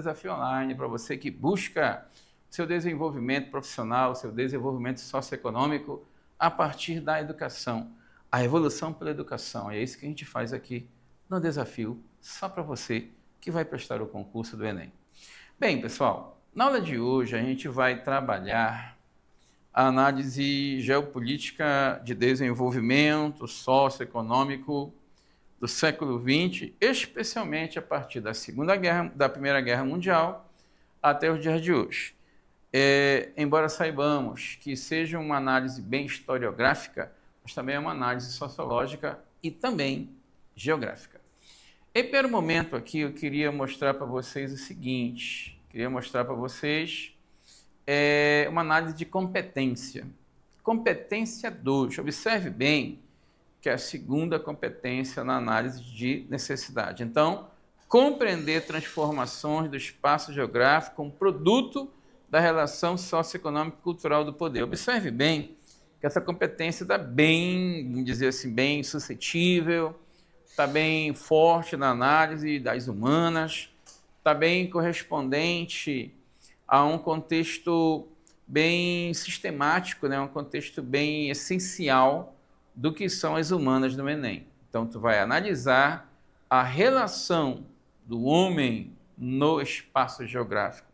Desafio Online para você que busca seu desenvolvimento profissional, seu desenvolvimento socioeconômico a partir da educação. A evolução pela educação. É isso que a gente faz aqui no Desafio, só para você que vai prestar o concurso do Enem. Bem, pessoal, na aula de hoje a gente vai trabalhar a análise geopolítica de desenvolvimento socioeconômico do século XX, especialmente a partir da Primeira Guerra Mundial até os dias de hoje. Embora saibamos que seja uma análise bem historiográfica, mas também é uma análise sociológica e também geográfica. Em primeiro momento aqui eu queria mostrar para vocês o seguinte, uma análise de competência. Competência 2, observe bem que é a segunda competência na análise de necessidade. Então, compreender transformações do espaço geográfico como produto da relação socioeconômica e cultural do poder. Observe bem que essa competência está bem, vamos dizer assim, bem suscetível, está bem forte na análise das humanas, está bem correspondente a um contexto bem sistemático, né? Um contexto bem essencial do que são as humanas no Enem. Então, tu vai analisar a relação do homem no espaço geográfico.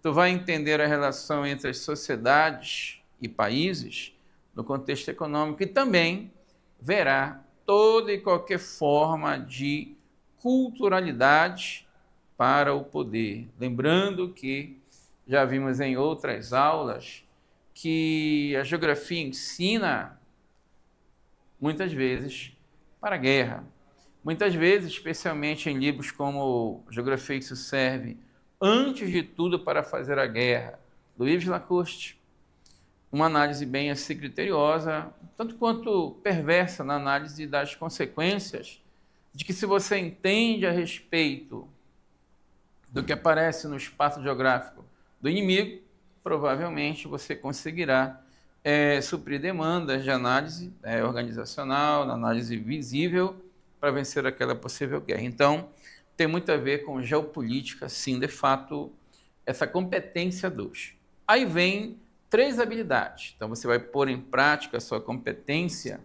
Tu vai entender a relação entre as sociedades e países no contexto econômico e também verá toda e qualquer forma de culturalidade para o poder. Lembrando que já vimos em outras aulas que a geografia ensina muitas vezes para a guerra. Muitas vezes, especialmente em livros como Geografia Isso Serve, antes de tudo para fazer a guerra, Louis Lacoste, uma análise bem assim criteriosa, tanto quanto perversa na análise das consequências de que se você entende a respeito do que aparece no espaço geográfico do inimigo, provavelmente você conseguirá suprir demandas de análise organizacional, na análise visível, para vencer aquela possível guerra. Então, tem muito a ver com geopolítica, sim, de fato, essa competência 2. Aí vem 3 habilidades. Então, você vai pôr em prática a sua competência,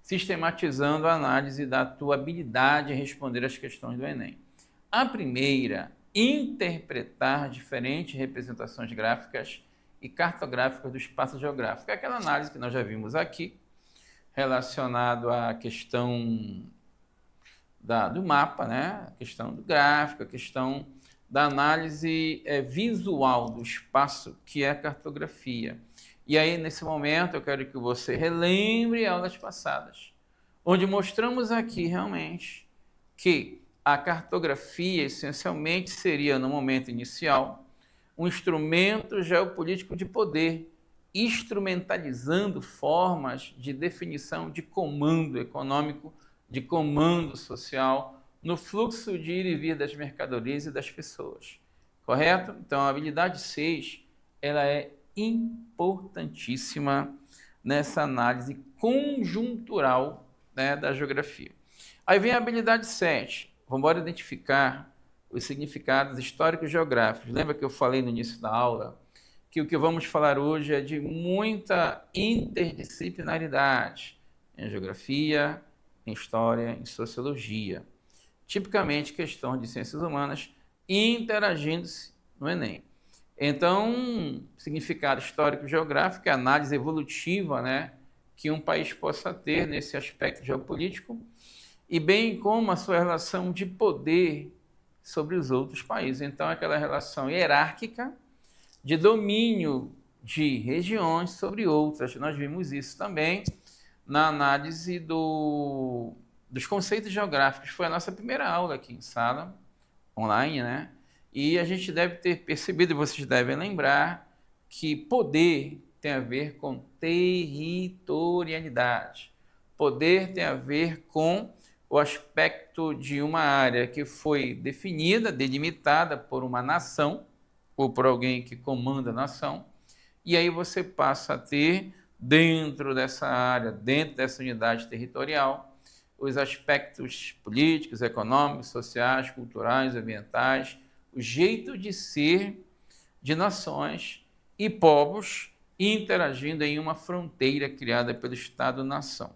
sistematizando a análise da tua habilidade em responder às questões do Enem. A primeira, interpretar diferentes representações gráficas e cartográficas do espaço geográfico. É aquela análise que nós já vimos aqui, relacionado à questão do mapa, né? A questão do gráfico, a questão da análise visual do espaço, que é a cartografia. E aí, nesse momento, eu quero que você relembre aulas passadas, onde mostramos aqui realmente que a cartografia, essencialmente, seria, no momento inicial, um instrumento geopolítico de poder, instrumentalizando formas de definição de comando econômico, de comando social, no fluxo de ir e vir das mercadorias e das pessoas. Correto? Então, a habilidade 6, ela é importantíssima nessa análise conjuntural, né, da geografia. Aí vem a habilidade 7. Vamos identificar os significados históricos e geográficos. Lembra que eu falei no início da aula que o que vamos falar hoje é de muita interdisciplinaridade em geografia, em história, em sociologia. Tipicamente, questões de ciências humanas interagindo-se no Enem. Então, significado histórico e geográfico é a análise evolutiva, né, que um país possa ter nesse aspecto geopolítico, e bem como a sua relação de poder sobre os outros países. Então, aquela relação hierárquica de domínio de regiões sobre outras. Nós vimos isso também na análise dos conceitos geográficos. Foi a nossa primeira aula aqui em sala, online, né? E a gente deve ter percebido, e vocês devem lembrar, que poder tem a ver com territorialidade. Poder tem a ver com o aspecto de uma área que foi definida, delimitada por uma nação, ou por alguém que comanda a nação, e aí você passa a ter, dentro dessa área, dentro dessa unidade territorial, os aspectos políticos, econômicos, sociais, culturais, ambientais, o jeito de ser de nações e povos interagindo em uma fronteira criada pelo Estado-nação.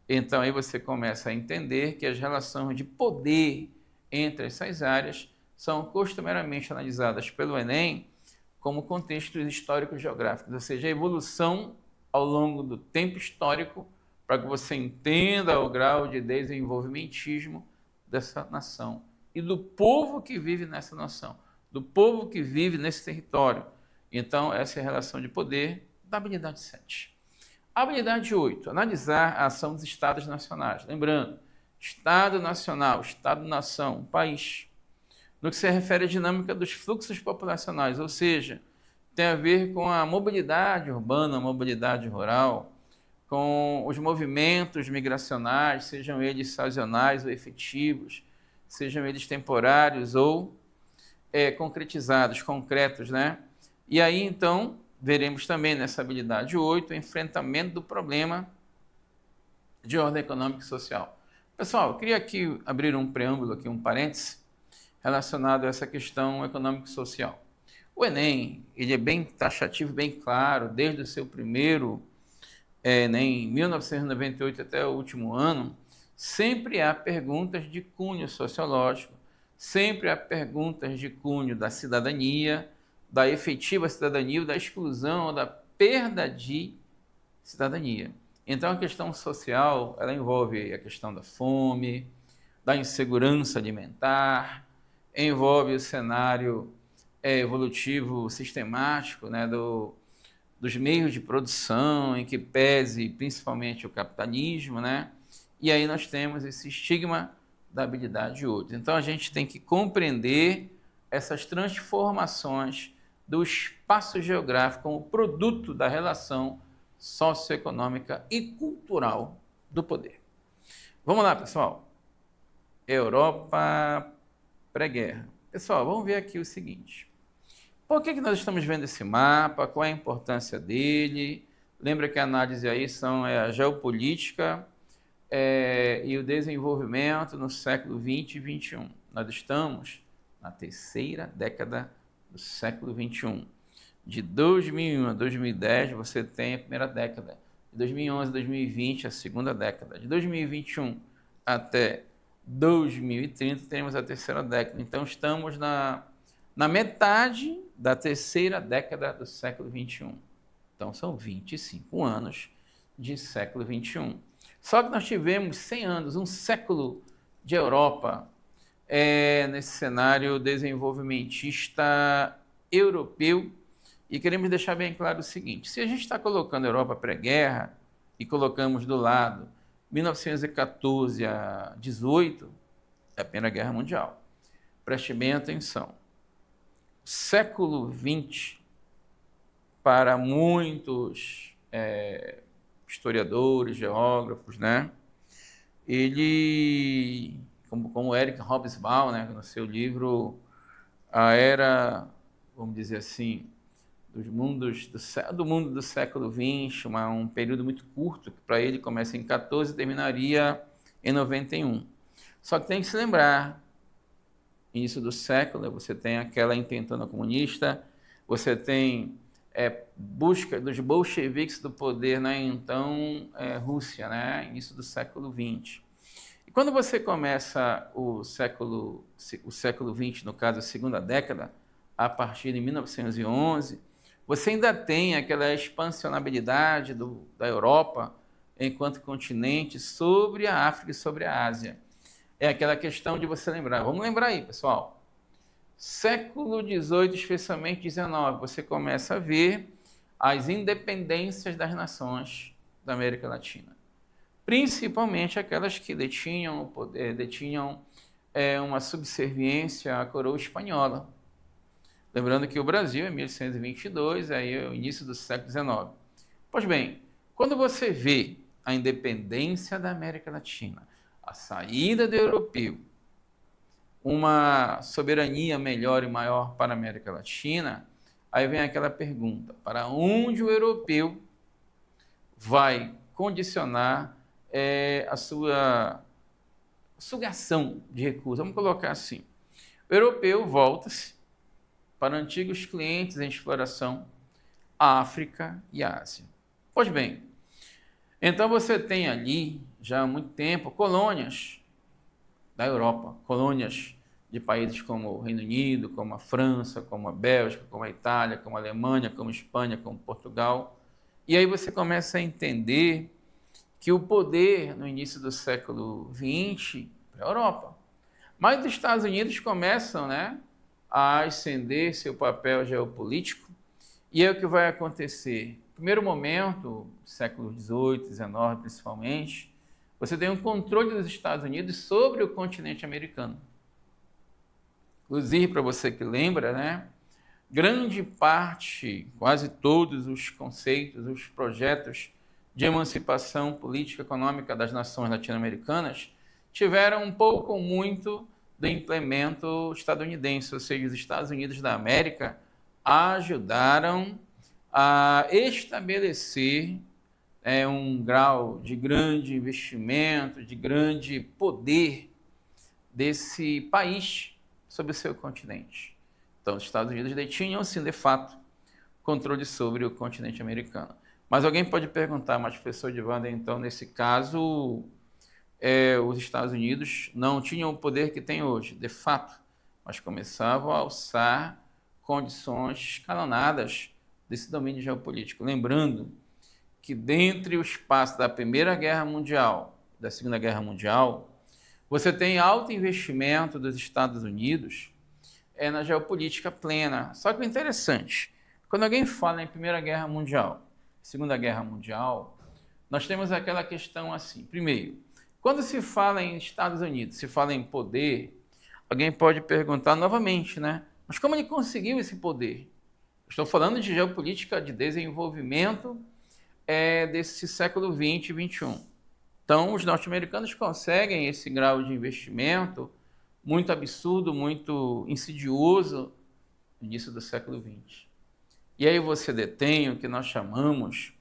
Então, aí você começa a entender que as relações de poder entre essas áreas são costumeiramente analisadas pelo Enem como contextos históricos geográficos, ou seja, a evolução ao longo do tempo histórico para que você entenda o grau de desenvolvimentismo dessa nação e do povo que vive nessa nação, do povo que vive nesse território. Então, essa é a relação de poder da habilidade 7. Habilidade 8, analisar a ação dos estados nacionais. Lembrando, Estado nacional, Estado-nação, país. No que se refere à dinâmica dos fluxos populacionais, ou seja, tem a ver com a mobilidade urbana, a mobilidade rural, com os movimentos migracionais, sejam eles sazonais ou efetivos, sejam eles temporários ou concretizados, concretos, né? E aí, então, veremos também nessa habilidade 8 o enfrentamento do problema de ordem econômica e social. Pessoal, eu queria aqui abrir um preâmbulo, aqui, um parêntese, relacionado a essa questão econômica e social. O Enem, ele é bem taxativo, bem claro, desde o seu primeiro Enem, em 1998 até o último ano, sempre há perguntas de cunho sociológico, sempre há perguntas de cunho da cidadania, da efetiva cidadania, ou da exclusão, ou da perda de cidadania. Então, a questão social, ela envolve a questão da fome, da insegurança alimentar, envolve o cenário evolutivo sistemático, né, dos meios de produção, em que pese principalmente o capitalismo, né? E aí nós temos esse estigma da habilidade 8. Então, a gente tem que compreender essas transformações do espaço geográfico como produto da relação socioeconômica e cultural do poder. Vamos lá, pessoal. Europa pré-guerra. Pessoal, vamos ver aqui o seguinte. Por que nós estamos vendo esse mapa? Qual é a importância dele? Lembra que a análise aí são a geopolítica e o desenvolvimento no século 20 e 21. Nós estamos na terceira década do século 21. De 2001 a 2010, você tem a primeira década. De 2011 a 2020, a segunda década. De 2021 até 2030, temos a terceira década. Então, estamos na metade da terceira década do século 21. Então, são 25 anos de século 21. Só que nós tivemos 100 anos, um século de Europa, nesse cenário desenvolvimentista europeu. E queremos deixar bem claro o seguinte: se a gente está colocando a Europa pré-guerra e colocamos do lado 1914 a 18, é a Primeira Guerra Mundial. Preste bem atenção. Século XX, para muitos historiadores, geógrafos, né? Ele, como Eric Hobsbawm, né, no seu livro A Era, vamos dizer assim, do mundo do século XX, um período muito curto, que para ele começa em 14 e terminaria em 91. Só que tem que se lembrar, início do século, você tem aquela intentona comunista, você tem busca dos bolcheviques do poder na então Rússia, né? Início do século XX. E quando você começa o século XX, no caso a segunda década, a partir de 1911, você ainda tem aquela expansionabilidade da Europa enquanto continente sobre a África e sobre a Ásia. É aquela questão de você lembrar. Vamos lembrar aí, pessoal. Século XVIII, especialmente XIX, você começa a ver as independências das nações da América Latina. Principalmente aquelas que detinham uma subserviência à coroa espanhola. Lembrando que o Brasil é 1122, aí é o início do século XIX. Pois bem, quando você vê a independência da América Latina, a saída do europeu, uma soberania melhor e maior para a América Latina, aí vem aquela pergunta: para onde o europeu vai condicionar a sua sugação de recursos? Vamos colocar assim. O O europeu volta-se para antigos clientes em exploração, África e Ásia. Pois bem, então você tem ali, já há muito tempo, colônias da Europa, colônias de países como o Reino Unido, como a França, como a Bélgica, como a Itália, como a Alemanha, como a Espanha, como Portugal. E aí você começa a entender que o poder no início do século XX para a Europa. Mas os Estados Unidos começam, né, a ascender seu papel geopolítico. E aí o que vai acontecer? No primeiro momento, século XVIII, XIX principalmente, você tem um controle dos Estados Unidos sobre o continente americano. Inclusive, para você que lembra, né, grande parte, quase todos os conceitos, os projetos de emancipação política e econômica das nações latino-americanas tiveram um pouco ou muito do implemento estadunidense, ou seja, os Estados Unidos da América ajudaram a estabelecer um grau de grande investimento, de grande poder desse país sobre o seu continente. Então, os Estados Unidos detinham, sim, de fato, controle sobre o continente americano. Mas alguém pode perguntar, mas professor Divander, então, nesse caso, os Estados Unidos não tinham o poder que tem hoje, de fato, mas começavam a alçar condições escalonadas desse domínio geopolítico. Lembrando que, dentre o espaço da Primeira Guerra Mundial e da Segunda Guerra Mundial, você tem alto investimento dos Estados Unidos na geopolítica plena. Só que o interessante, quando alguém fala em Primeira Guerra Mundial, Segunda Guerra Mundial, nós temos aquela questão assim. Primeiro, quando se fala em Estados Unidos, se fala em poder, alguém pode perguntar novamente, né? Mas como ele conseguiu esse poder? Estou falando de geopolítica de desenvolvimento desse século XX e XXI. Então, os norte-americanos conseguem esse grau de investimento muito absurdo, muito insidioso no início do século XX. E aí você detém o que nós chamamos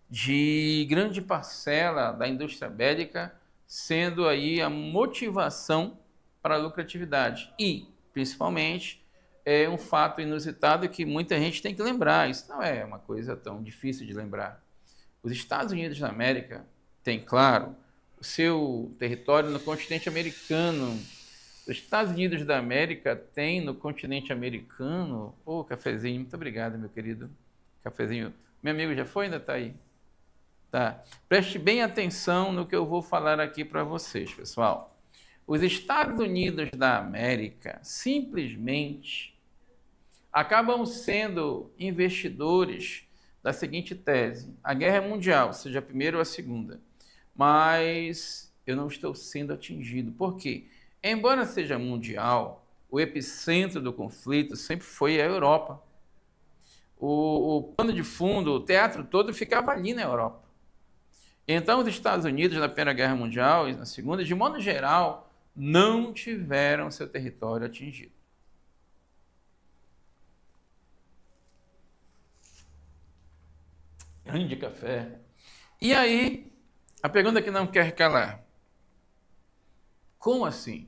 de grande parcela da indústria bélica sendo aí a motivação para a lucratividade. E, principalmente, é um fato inusitado que muita gente tem que lembrar. Isso não é uma coisa tão difícil de lembrar. Os Estados Unidos da América têm, claro, o seu território no continente americano. Os Estados Unidos da América têm no continente americano... cafezinho, muito obrigado, meu querido. Cafezinho. Meu amigo já foi? Ainda está aí? Tá. Preste bem atenção no que eu vou falar aqui para vocês, pessoal. Os Estados Unidos da América simplesmente acabam sendo investidores da seguinte tese: a guerra é mundial, seja a primeira ou a segunda, mas eu não estou sendo atingido. Por quê? Embora seja mundial, o epicentro do conflito sempre foi a Europa. O pano de fundo, o teatro todo ficava ali na Europa. Então, os Estados Unidos, na Primeira Guerra Mundial e na Segunda, de modo geral, não tiveram seu território atingido. Grande café. E aí, a pergunta que não quer calar. Como assim?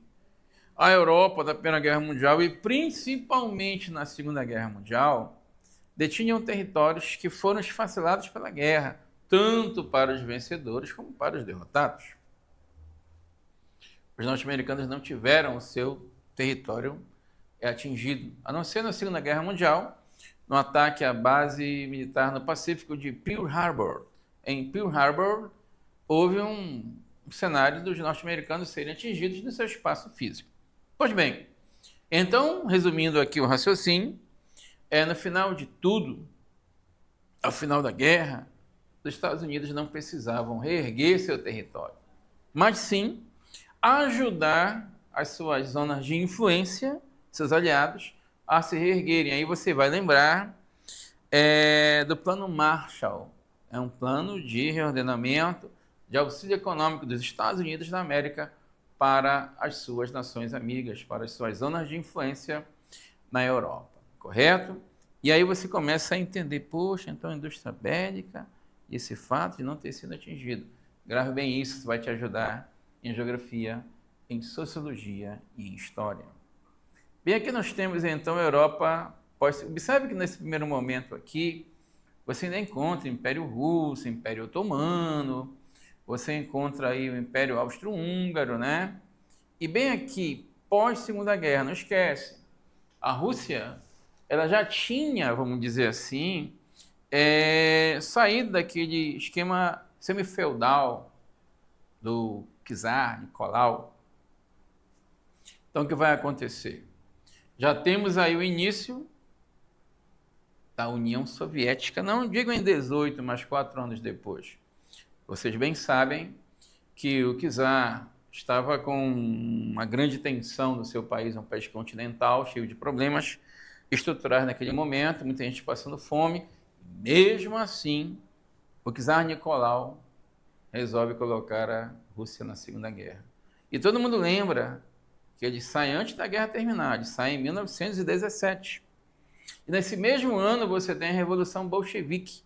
A Europa, da Primeira Guerra Mundial e principalmente na Segunda Guerra Mundial, detinham territórios que foram esfacelados pela guerra, tanto para os vencedores como para os derrotados. Os norte-americanos não tiveram o seu território atingido, a não ser na Segunda Guerra Mundial, no ataque à base militar no Pacífico de Pearl Harbor. Em Pearl Harbor, houve um cenário dos norte-americanos serem atingidos no seu espaço físico. Pois bem, então, resumindo aqui o raciocínio, no final de tudo, ao final da guerra, os Estados Unidos não precisavam reerguer seu território, mas sim ajudar as suas zonas de influência, seus aliados, a se reerguerem. Aí você vai lembrar do Plano Marshall. É um plano de reordenamento, de auxílio econômico dos Estados Unidos da América para as suas nações amigas, para as suas zonas de influência na Europa, correto? E aí você começa a entender, poxa, então a indústria bélica, esse fato de não ter sido atingido. Grave bem isso vai te ajudar em geografia, em sociologia e em história. Bem, aqui nós temos então a Europa. Observe que nesse primeiro momento aqui, você ainda encontra Império Russo, Império Otomano, você encontra aí o Império Austro-Húngaro, né? E bem aqui, pós-Segunda Guerra, não esquece, a Rússia, ela já tinha, vamos dizer assim, saído daquele esquema semifeudal do czar Nicolau. Então, o que vai acontecer? Já temos aí o início da União Soviética, não digo em 18, mas 4 anos depois. Vocês bem sabem que o czar estava com uma grande tensão no seu país, um país continental, cheio de problemas estruturais naquele momento, muita gente passando fome. Mesmo assim, o czar Nicolau resolve colocar a Rússia na Segunda Guerra. E todo mundo lembra que ele sai antes da guerra terminar, ele sai em 1917. E nesse mesmo ano você tem a Revolução Bolchevique,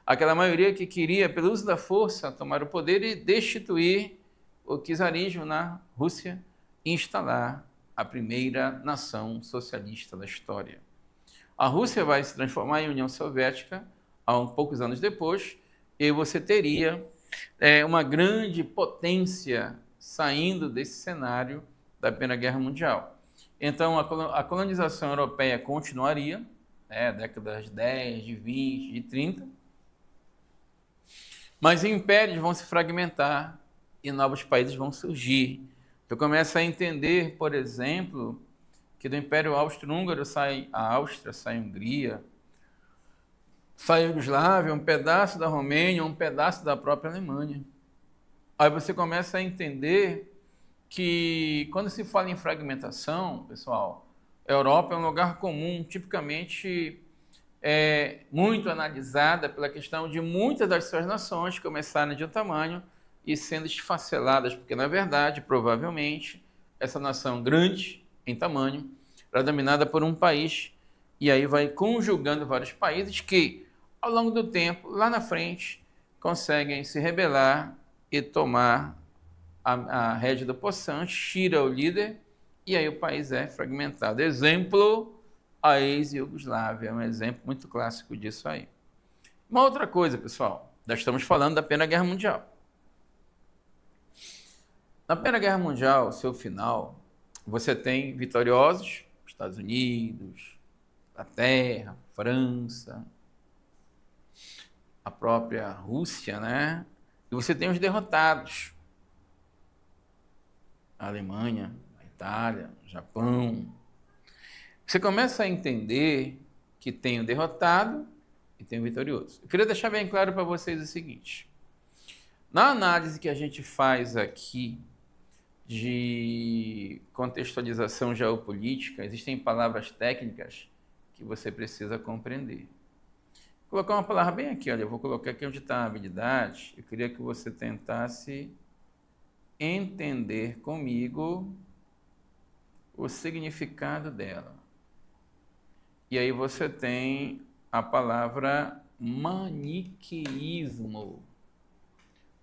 aquela maioria que queria, pelo uso da força, tomar o poder e destituir o czarismo na Rússia e instalar a primeira nação socialista da história. A Rússia vai se transformar em União Soviética há poucos anos depois, e você teria uma grande potência saindo desse cenário da Primeira Guerra Mundial. Então, a colonização europeia continuaria, décadas de 10, de 20, de 30, mas impérios vão se fragmentar e novos países vão surgir. Eu começo a entender, por exemplo, que do Império Austro-Húngaro sai a Áustria, sai a Hungria, sai a Iugoslávia, um pedaço da Romênia, um pedaço da própria Alemanha. Aí você começa a entender que quando se fala em fragmentação, pessoal, a Europa é um lugar comum, tipicamente muito analisada pela questão de muitas das suas nações começarem de um tamanho e sendo esfaceladas, porque na verdade, provavelmente, essa nação grande em tamanho era dominada por um país e aí vai conjugando vários países que, ao longo do tempo, lá na frente, conseguem se rebelar e tomar a rédea do poçante, tira o líder e aí o país é fragmentado. Exemplo, a ex-Iugoslávia, é um exemplo muito clássico disso aí. Uma outra coisa, pessoal, nós estamos falando da Primeira Guerra Mundial. Na Primeira Guerra Mundial, seu final, você tem vitoriosos, Estados Unidos, Inglaterra, França, a própria Rússia, né? E você tem os derrotados, a Alemanha, a Itália, o Japão. Você começa a entender que tem o derrotado e tem o vitorioso. Eu queria deixar bem claro para vocês o seguinte. Na análise que a gente faz aqui de contextualização geopolítica, existem palavras técnicas que você precisa compreender. Vou colocar uma palavra bem aqui, olha, eu vou colocar aqui onde está a habilidade. Eu queria que você tentasse entender comigo o significado dela. E aí você tem a palavra maniqueísmo. O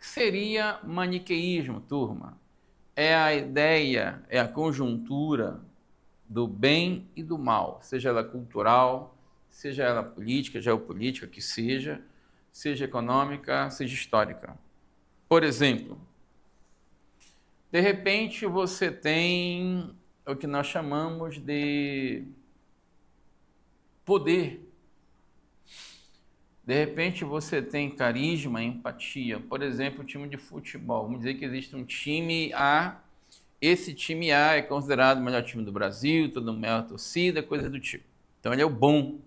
que seria maniqueísmo, turma? É a ideia, é a conjuntura do bem e do mal, seja ela cultural, seja ela política, geopolítica, que seja econômica, seja histórica. Por exemplo, de repente você tem o que nós chamamos de poder. De repente você tem carisma, empatia. Por exemplo, o time de futebol. Vamos dizer que existe um time A. Esse time A é considerado o melhor time do Brasil, toda a maior torcida, coisa do tipo. Então ele é o bom.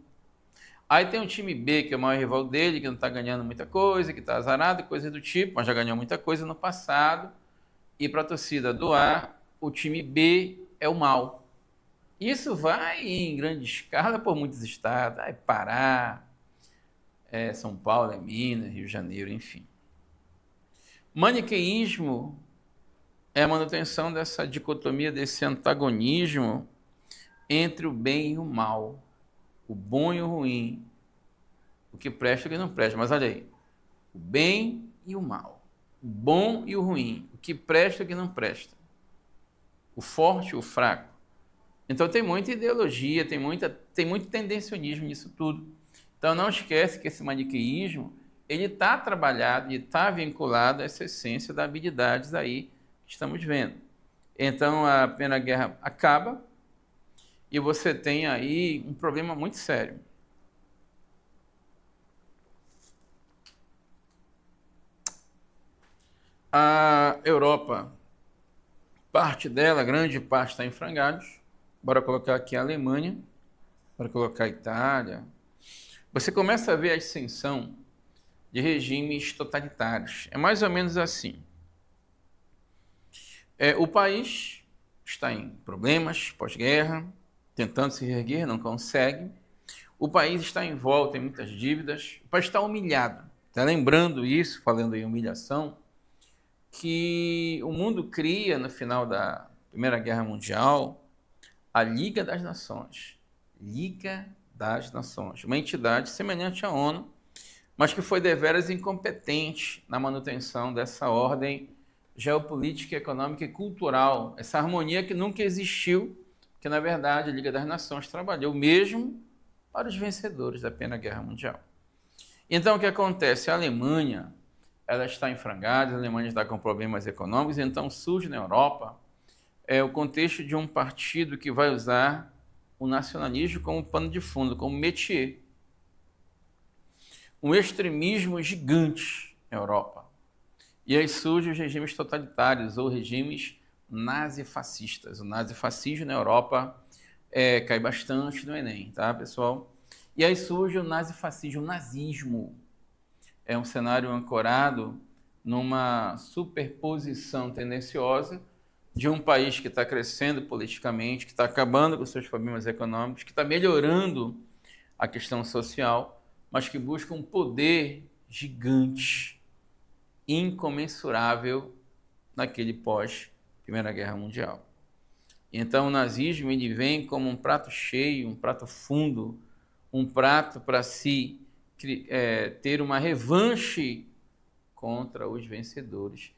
Aí tem o time B, que é o maior rival dele, que não está ganhando muita coisa, que está azarado, coisa do tipo, mas já ganhou muita coisa no passado. E para a torcida do A, o time B é o mal. Isso vai em grande escala por muitos estados. Pará, São Paulo, Minas, Rio de Janeiro, enfim. Maniqueísmo é a manutenção dessa dicotomia, desse antagonismo entre o bem e o mal, o bom e o ruim, o que presta e o que não presta. Mas olha aí, o bem e o mal, o bom e o ruim, o que presta e o que não presta, o forte e o fraco. Então tem muita ideologia, tem muito tendencionismo nisso tudo. Então não esquece que esse maniqueísmo, ele está trabalhado e está vinculado a essa essência das habilidades aí que estamos vendo. Então a Primeira Guerra acaba e você tem aí um problema muito sério. A Europa, parte dela, grande parte está em frangalhos. Bora colocar aqui a Alemanha, bora colocar a Itália. Você começa a ver a ascensão de regimes totalitários. É mais ou menos assim. O país está em problemas pós-guerra, tentando se reerguer, não consegue. O país está envolto em muitas dívidas, o país está humilhado. Está lembrando isso, falando em humilhação, que o mundo cria, no final da Primeira Guerra Mundial, a Liga das Nações. Liga das Nações. Uma entidade semelhante à ONU, mas que foi deveras incompetente na manutenção dessa ordem geopolítica, econômica e cultural, essa harmonia que nunca existiu, que na verdade a Liga das Nações trabalhou mesmo para os vencedores da Primeira Guerra Mundial. Então o que acontece? A Alemanha, ela está em frangalhos, a Alemanha está com problemas econômicos, então surge na Europa o contexto de um partido que vai usar o nacionalismo como pano de fundo, como métier. Um extremismo gigante na Europa. E aí surgem os regimes totalitários ou regimes nazifascistas. O nazifascismo na Europa cai bastante no Enem, tá, pessoal? E aí surge o nazifascismo, o nazismo. É um cenário ancorado numa superposição tendenciosa de um país que está crescendo politicamente, que está acabando com seus problemas econômicos, que está melhorando a questão social, mas que busca um poder gigante, incomensurável naquele pós-Primeira Guerra Mundial. Então o nazismo ele vem como um prato cheio, um prato fundo, um prato para se ter uma revanche contra os vencedores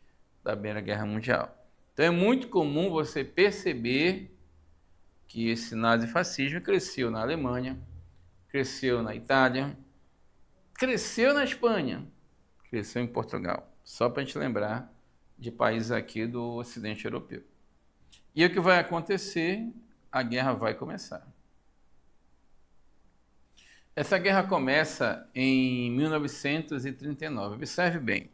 da Primeira Guerra Mundial. Então é muito comum você perceber que esse nazifascismo cresceu na Alemanha, cresceu na Itália, cresceu na Espanha, cresceu em Portugal. Só para a gente lembrar de países aqui do Ocidente Europeu. E o que vai acontecer? A guerra vai começar. Essa guerra começa em 1939. Observe bem.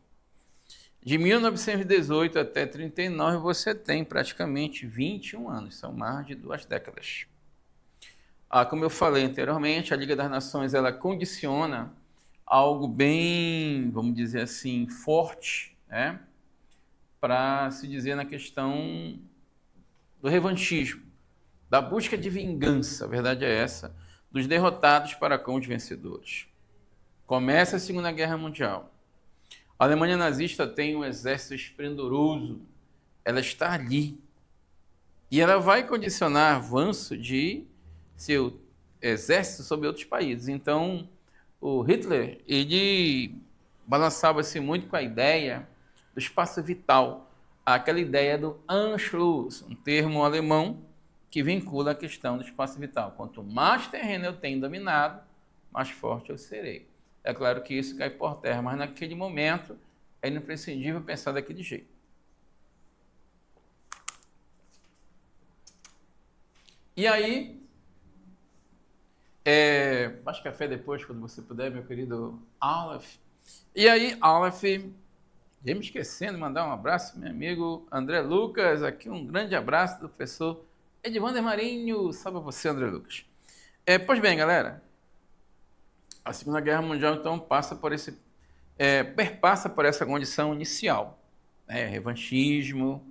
De 1918 até 1939, você tem praticamente 21 anos. São mais de 2 décadas. Como eu falei anteriormente, a Liga das Nações ela condiciona algo bem, vamos dizer assim, forte, né? Para se dizer na questão do revanchismo, da busca de vingança, a verdade é essa, dos derrotados para com os vencedores. Começa a Segunda Guerra Mundial. A Alemanha nazista tem um exército esplendoroso, ela está ali. E ela vai condicionar avanço de seu exército sobre outros países. Então, o Hitler, ele balançava-se muito com a ideia do espaço vital, aquela ideia do Anschluss, um termo alemão que vincula a questão do espaço vital. Quanto mais terreno eu tenho dominado, mais forte eu serei. É claro que isso cai por terra, mas naquele momento é imprescindível pensar daquele jeito. E aí, mais café depois, quando você puder, meu querido Aleph. E aí, Aleph, já me esquecendo de mandar um abraço, meu amigo André Lucas, aqui um grande abraço do professor Edvander Marinho, salve você, André Lucas. Pois bem, galera, a Segunda Guerra Mundial, então, perpassa por essa condição inicial, revanchismo,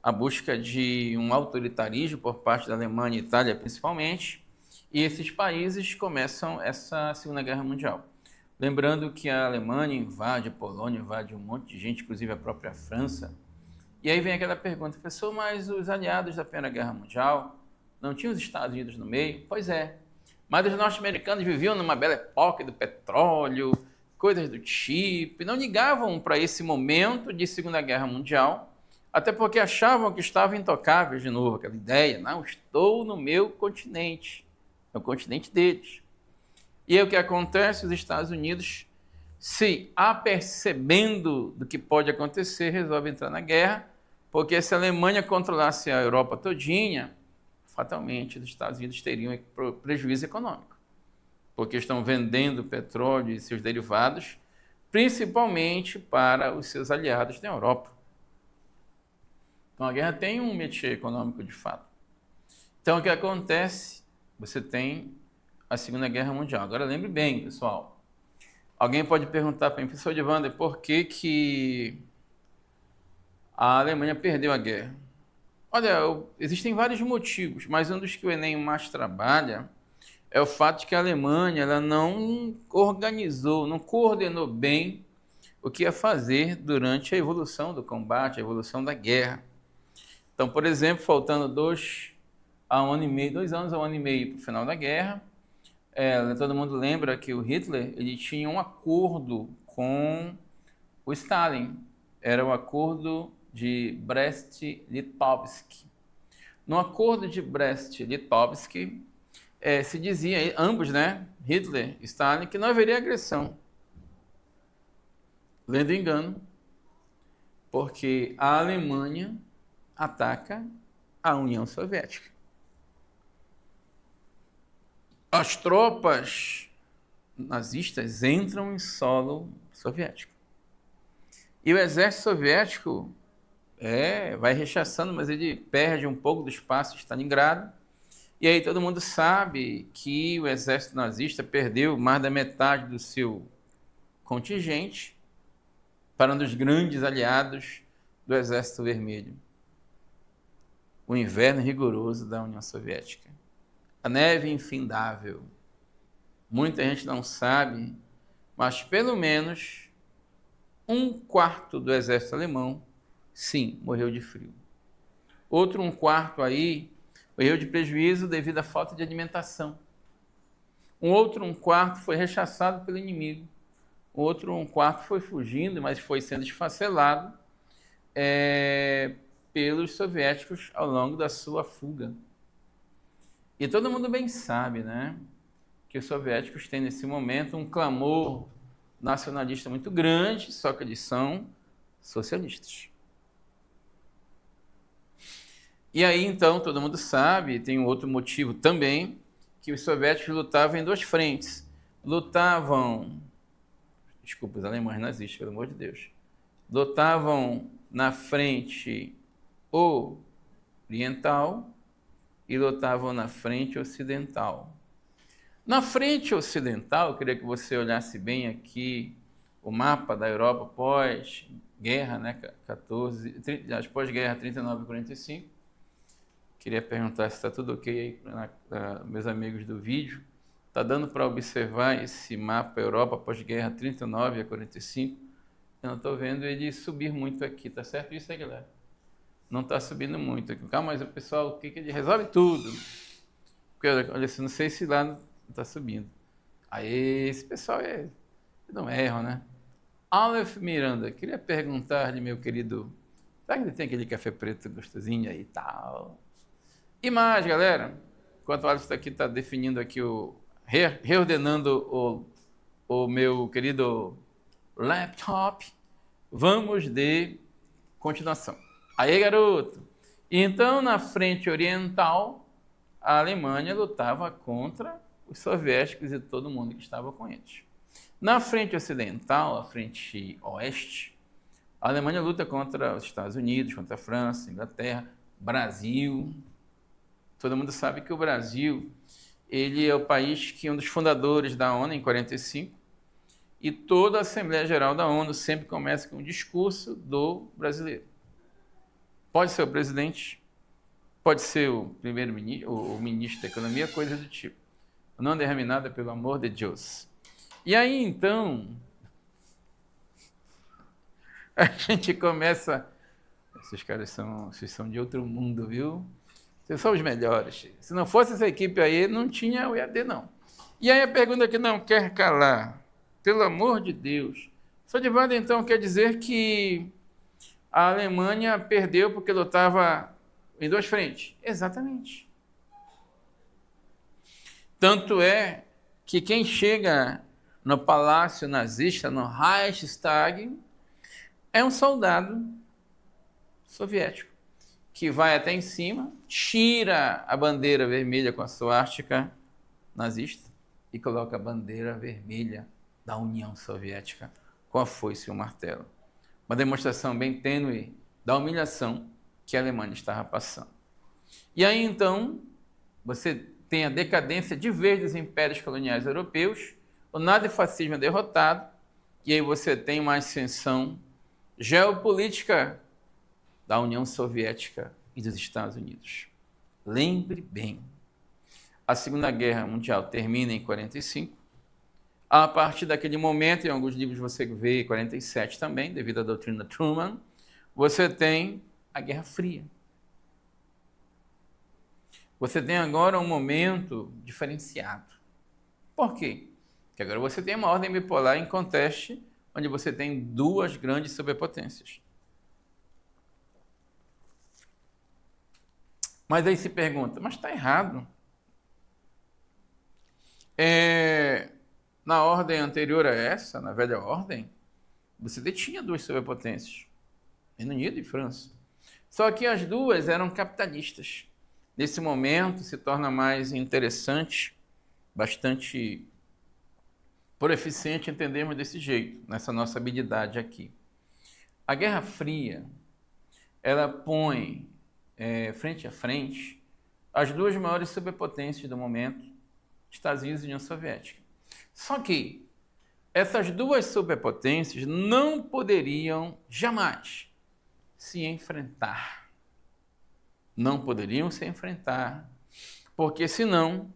a busca de um autoritarismo por parte da Alemanha e Itália, principalmente, e esses países começam essa Segunda Guerra Mundial. Lembrando que a Alemanha invade a Polônia, invade um monte de gente, inclusive a própria França. E aí vem aquela pergunta, professor, mas os aliados da Primeira Guerra Mundial não tinham os Estados Unidos no meio? Pois é. Mas os norte-americanos viviam numa bela época do petróleo, coisas do tipo, e não ligavam para esse momento de Segunda Guerra Mundial Até porque achavam que estavam intocáveis de novo, aquela ideia, não, estou no meu continente, no continente deles. E aí o que acontece? Os Estados Unidos, se apercebendo do que pode acontecer, resolve entrar na guerra, porque se a Alemanha controlasse a Europa todinha, fatalmente os Estados Unidos teriam prejuízo econômico, porque estão vendendo petróleo e seus derivados, principalmente para os seus aliados na Europa. Então a guerra tem um métier econômico de fato. Então o que acontece? Você tem a Segunda Guerra Mundial. Agora lembre bem, pessoal. Alguém pode perguntar para mim, professor Divander, por que a Alemanha perdeu a guerra? Olha, existem vários motivos, mas um dos que o Enem mais trabalha é o fato de que a Alemanha ela não organizou, não coordenou bem o que ia fazer durante a evolução do combate, a evolução da guerra. Então, por exemplo, faltando 2 anos a um ano e meio para o final da guerra, todo mundo lembra que o Hitler ele tinha um acordo com o Stalin. Era o acordo de Brest-Litovsk. No acordo de Brest-Litovsk, se dizia, ambos, né, Hitler e Stalin, que não haveria agressão. Lendo engano, porque a Alemanha ataca a União Soviética. As tropas nazistas entram em solo soviético. E o exército soviético vai rechaçando, mas ele perde um pouco do espaço de Stalingrado. E aí todo mundo sabe que o exército nazista perdeu mais da metade do seu contingente para um dos grandes aliados do Exército Vermelho. O inverno rigoroso da União Soviética. A neve infindável. Muita gente não sabe, mas pelo menos 1/4 do exército alemão, sim, morreu de frio. Outro 1/4 aí morreu de prejuízo devido à falta de alimentação. Um outro 1/4 foi rechaçado pelo inimigo. Um outro 1/4 foi fugindo, mas foi sendo esfacelado pelos soviéticos ao longo da sua fuga. E todo mundo bem sabe, né, que os soviéticos têm nesse momento um clamor nacionalista muito grande, só que eles são socialistas. E aí, então, todo mundo sabe, tem um outro motivo também, que os soviéticos lutavam em 2 frentes. Lutavam, desculpa, os alemães nazistas, pelo amor de Deus, lutavam na frente oriental e lutavam na frente ocidental. Na frente ocidental, eu queria que você olhasse bem aqui o mapa da Europa pós-guerra, né, pós-guerra 39 e 45. Queria perguntar se está tudo ok aí, meus amigos do vídeo. Está dando para observar esse mapa Europa pós-guerra 39 a 45? Eu não estou vendo ele subir muito aqui, tá certo isso aí, galera? Não está subindo muito aqui. Calma, mas o pessoal, o que ele resolve tudo? Porque, olha, não sei se lá não está subindo. Aí, esse pessoal não erram, né? Aleph Miranda, queria perguntar-lhe, meu querido, será que ele tem aquele café preto gostosinho aí e tal? E mais, galera, enquanto o Alex está aqui, está definindo aqui, reordenando o meu querido laptop, vamos de continuação. Aí, garoto! Então, na frente oriental, a Alemanha lutava contra os soviéticos e todo mundo que estava com eles. Na frente ocidental, a frente oeste, a Alemanha luta contra os Estados Unidos, contra a França, Inglaterra, Brasil. Todo mundo sabe que o Brasil ele é o país que é um dos fundadores da ONU em 45, e toda a Assembleia Geral da ONU sempre começa com um discurso do brasileiro. Pode ser o presidente, pode ser o primeiro-ministro, o ministro da Economia, coisa do tipo. Não derrame nada, pelo amor de Deus. E aí, então, a gente começa... Esses caras vocês são de outro mundo, viu? Vocês são os melhores. Se não fosse essa equipe aí, não tinha o EAD, não. E aí a pergunta que não quer calar, pelo amor de Deus. Sr. Divander, então, quer dizer que a Alemanha perdeu porque lutava em duas frentes. Exatamente. Tanto é que quem chega no palácio nazista, no Reichstag, é um soldado soviético que vai até em cima, tira a bandeira vermelha com a suástica nazista e coloca a bandeira vermelha da União Soviética com a foice e o martelo. Uma demonstração bem tênue da humilhação que a Alemanha estava passando. E aí, então, você tem a decadência de vez dos impérios coloniais europeus, o nazifascismo é derrotado, e aí você tem uma ascensão geopolítica da União Soviética e dos Estados Unidos. Lembre bem, a Segunda Guerra Mundial termina em 45. A partir daquele momento, em alguns livros você vê 47 também, devido à doutrina Truman, você tem a Guerra Fria. Você tem agora um momento diferenciado. Por quê? Porque agora você tem uma ordem bipolar em contexto, onde você tem duas grandes superpotências. Mas aí se pergunta, mas está errado. Na ordem anterior a essa, na velha ordem, você detinha duas superpotências, Reino Unido e França. Só que as duas eram capitalistas. Nesse momento se torna mais interessante, bastante por eficiente entendermos desse jeito, nessa nossa habilidade aqui. A Guerra Fria, ela põe frente a frente as duas maiores superpotências do momento, Estados Unidos e União Soviética. Só que essas duas superpotências não poderiam jamais se enfrentar. Não poderiam se enfrentar, porque senão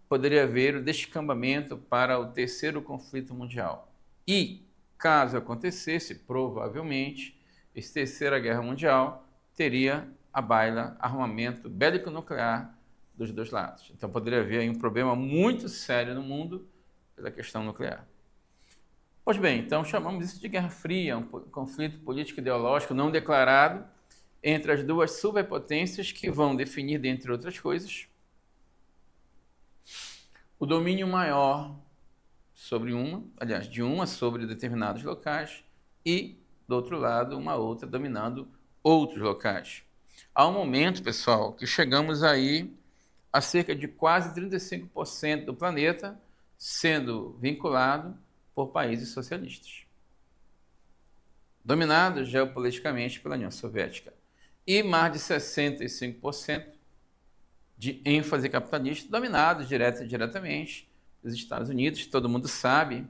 poderia haver o descambamento para o terceiro conflito mundial. E, caso acontecesse, provavelmente, essa terceira guerra mundial teria à baila armamento bélico-nuclear dos dois lados. Então poderia haver aí um problema muito sério no mundo pela questão nuclear. Pois bem, então chamamos isso de Guerra Fria, um conflito político-ideológico não declarado entre as duas superpotências que vão definir, dentre outras coisas, o domínio maior sobre de uma sobre determinados locais e, do outro lado, uma outra dominando outros locais. Há um momento, pessoal, que chegamos aí a cerca de quase 35% do planeta sendo vinculado por países socialistas, dominados geopoliticamente pela União Soviética. E mais de 65% de ênfase capitalista, dominados direta e diretamente pelos Estados Unidos. Todo mundo sabe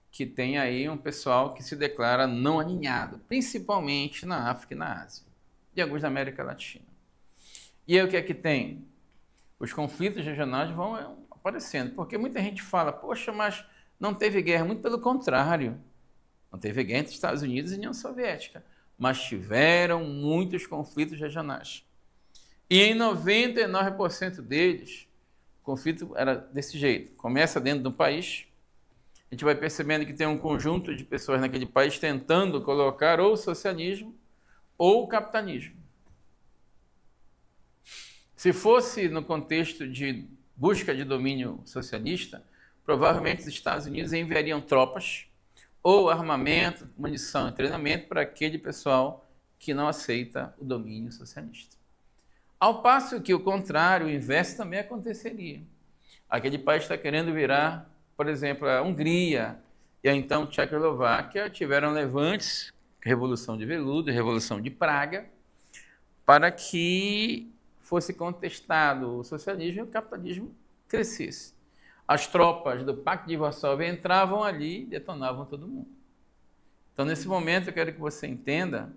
que tem aí um pessoal que se declara não alinhado, principalmente na África e na Ásia, e alguns da América Latina. E aí o que é que tem? Os conflitos regionais vão aparecendo, porque muita gente fala, poxa, mas não teve guerra. Muito pelo contrário, não teve guerra entre Estados Unidos e União Soviética, mas tiveram muitos conflitos regionais. E em 99% deles, o conflito era desse jeito. Começa dentro do país, a gente vai percebendo que tem um conjunto de pessoas naquele país tentando colocar ou o socialismo ou o capitalismo. Se fosse no contexto de busca de domínio socialista, provavelmente os Estados Unidos enviariam tropas ou armamento, munição e treinamento para aquele pessoal que não aceita o domínio socialista. Ao passo que o contrário, o inverso também aconteceria. Aquele país está querendo virar, por exemplo, a Hungria e a então Tchecoslováquia tiveram levantes, Revolução de Veludo, Revolução de Praga, para que fosse contestado o socialismo e o capitalismo crescesse. As tropas do Pacto de Varsóvia entravam ali e detonavam todo mundo. Então, nesse momento, eu quero que você entenda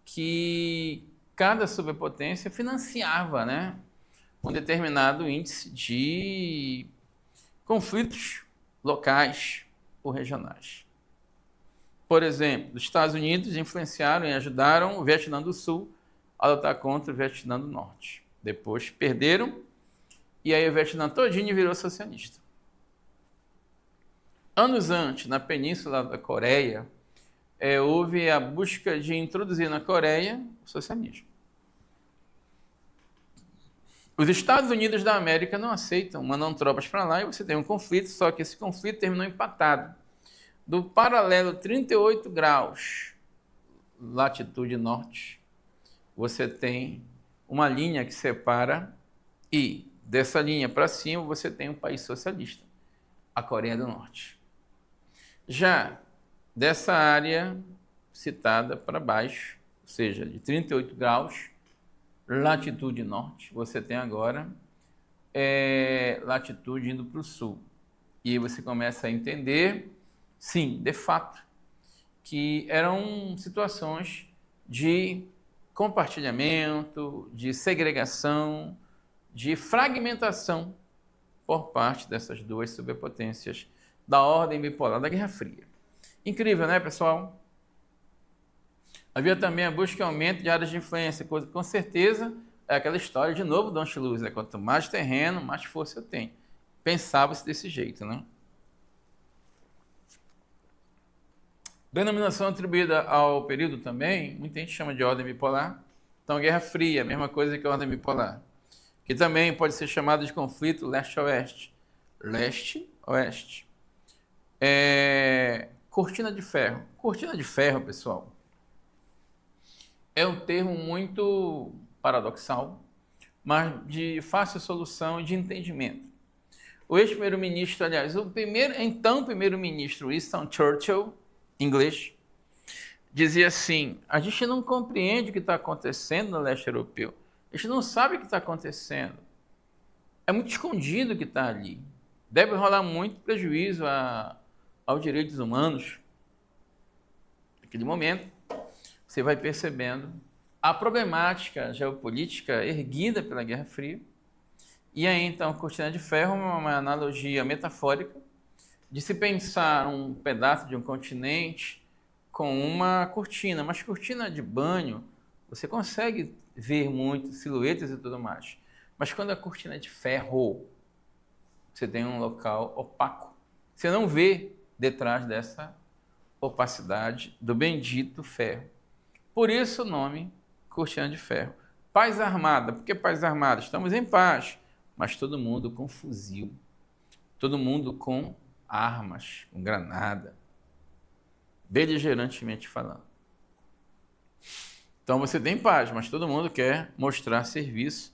que cada superpotência financiava, um determinado índice de conflitos locais ou regionais. Por exemplo, os Estados Unidos influenciaram e ajudaram o Vietnã do Sul a lutar contra o Vietnã do Norte. Depois perderam, e aí o Vietnã todinho virou socialista. Anos antes, na Península da Coreia, houve a busca de introduzir na Coreia o socialismo. Os Estados Unidos da América não aceitam, mandam tropas para lá e você tem um conflito, só que esse conflito terminou empatado. Do paralelo 38 graus, latitude norte, você tem uma linha que separa e dessa linha para cima você tem um país socialista, a Coreia do Norte. Já dessa área citada para baixo, ou seja, de 38 graus, latitude norte, você tem agora latitude indo para o sul. E aí você começa a entender, sim, de fato, que eram situações de compartilhamento, de segregação, de fragmentação por parte dessas duas superpotências da ordem bipolar da Guerra Fria. Incrível, né, pessoal? Havia também a busca e aumento de áreas de influência, coisa que com certeza é aquela história de novo do Anschluss, né? Quanto mais terreno, mais força eu tenho. Pensava-se desse jeito, né? Denominação atribuída ao período também, muita gente chama de ordem bipolar. Então, a Guerra Fria, a mesma coisa que a ordem bipolar. Que também pode ser chamado de conflito leste-oeste. Leste-oeste. Cortina de ferro. Cortina de ferro, pessoal, é um termo muito paradoxal, mas de fácil solução e de entendimento. O ex-primeiro-ministro, aliás, o primeiro-ministro Winston Churchill, inglês, dizia assim: a gente não compreende o que está acontecendo no leste europeu, a gente não sabe o que está acontecendo, é muito escondido o que está ali, deve rolar muito prejuízo aos direitos humanos. Naquele momento, você vai percebendo a problemática geopolítica erguida pela Guerra Fria. E aí, então, a cortina de ferro é uma analogia metafórica de se pensar um pedaço de um continente com uma cortina. Mas cortina de banho, você consegue ver muito, silhuetas e tudo mais. Mas quando a cortina é de ferro, você tem um local opaco. Você não vê detrás dessa opacidade do bendito ferro. Por isso o nome cortina de ferro. Paz armada. Por que paz armada? Estamos em paz, mas todo mundo com fuzil, todo mundo com armas, com granada, beligerantemente falando. Então você tem paz, mas todo mundo quer mostrar serviço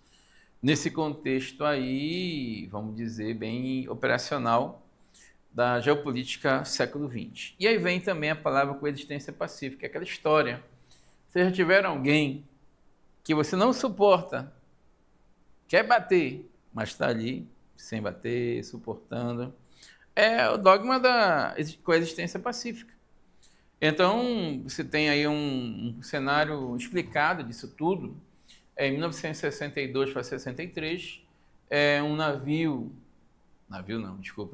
nesse contexto aí, vamos dizer, bem operacional da geopolítica século XX. E aí vem também a palavra coexistência pacífica, aquela história. Se já tiver alguém que você não suporta, quer bater, mas está ali, sem bater, suportando, é o dogma da coexistência pacífica. Então, você tem aí um cenário explicado disso tudo. Em 1962 para 63, um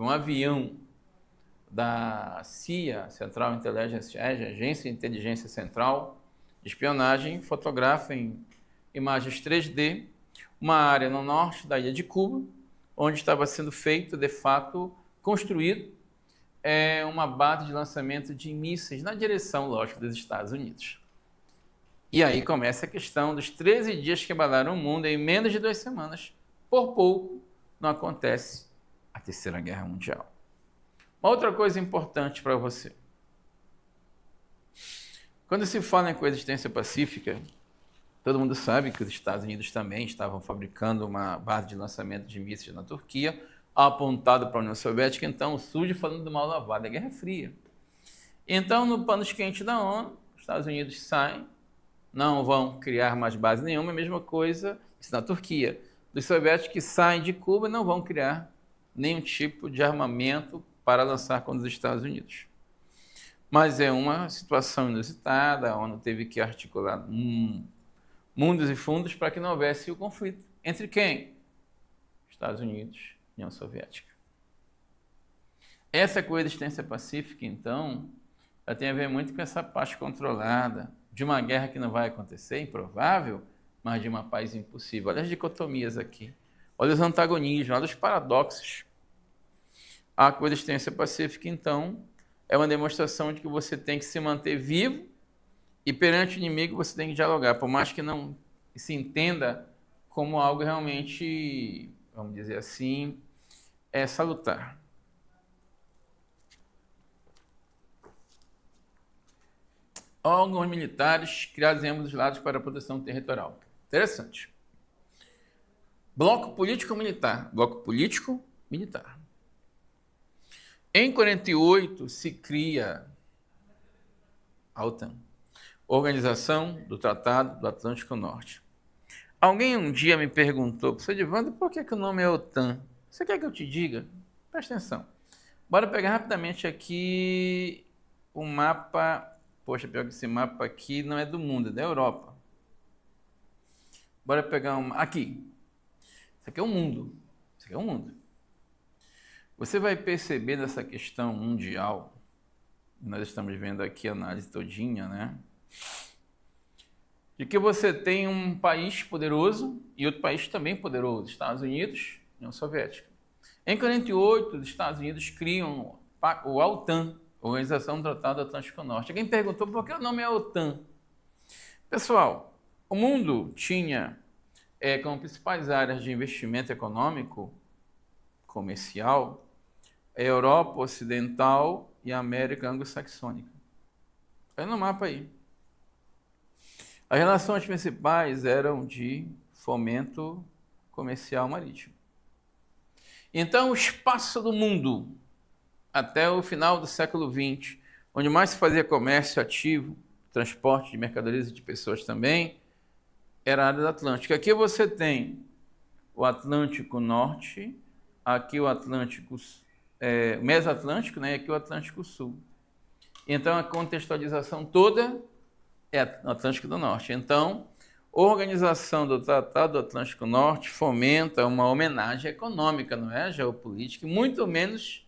avião da CIA, Central Intelligence Agency, Agência de Inteligência Central de Espionagem, fotografa em imagens 3D uma área no norte da ilha de Cuba, onde estava sendo feito, de fato, construído uma base de lançamento de mísseis na direção, lógico, dos Estados Unidos. E aí começa a questão dos 13 dias que abalaram o mundo em menos de 2 semanas. Por pouco, não acontece a Terceira Guerra Mundial. Uma outra coisa importante para você. Quando se fala em coexistência pacífica, todo mundo sabe que os Estados Unidos também estavam fabricando uma base de lançamento de mísseis na Turquia, apontado para a União Soviética, então surge falando do mal lavado da Guerra Fria. Então, no pano quente da ONU, os Estados Unidos saem, não vão criar mais base nenhuma, a mesma coisa isso na Turquia. Os soviéticos que saem de Cuba não vão criar nenhum tipo de armamento para lançar contra os Estados Unidos. Mas é uma situação inusitada, a ONU teve que articular mundos e fundos para que não houvesse o conflito. Entre quem? Estados Unidos e União Soviética. Essa coexistência pacífica, então, ela tem a ver muito com essa paz controlada, de uma guerra que não vai acontecer, improvável, mas de uma paz impossível. Olha as dicotomias aqui, olha os antagonismos, olha os paradoxos. A coexistência pacífica, então, é uma demonstração de que você tem que se manter vivo e perante o inimigo você tem que dialogar, por mais que não se entenda como algo realmente, vamos dizer assim, salutar. Órgãos militares criados em ambos os lados para a proteção territorial. Interessante. Bloco político-militar. Bloco político-militar. Em 48 se cria a OTAN, Organização do Tratado do Atlântico Norte. Alguém um dia me perguntou, professor Edivando, por que o nome é OTAN? Você quer que eu te diga? Presta atenção. Bora pegar rapidamente aqui o mapa. Poxa, pior que esse mapa aqui não é do mundo, é da Europa. Bora pegar aqui. Isso aqui é o mundo. Isso aqui é o mundo. Você vai perceber nessa questão mundial, nós estamos vendo aqui a análise todinha, né? De que você tem um país poderoso e outro país também poderoso, Estados Unidos, União Soviética. Em 48, os Estados Unidos criam o OTAN, Organização do Tratado do Atlântico Norte. Alguém perguntou por que o nome é OTAN? Pessoal, o mundo tinha como principais áreas de investimento econômico, comercial, a Europa Ocidental e a América Anglo-Saxônica. Olha no mapa aí. As relações principais eram de fomento comercial marítimo. Então, o espaço do mundo, até o final do século XX, onde mais se fazia comércio ativo, transporte de mercadorias e de pessoas também, era a área do Atlântico. Aqui você tem o Atlântico Norte, aqui o Atlântico Mesoatlântico, né, e aqui o Atlântico Sul. Então, a contextualização toda é no Atlântico do Norte. Então, a Organização do Tratado do Atlântico Norte fomenta uma homenagem econômica, não é geopolítica, e muito menos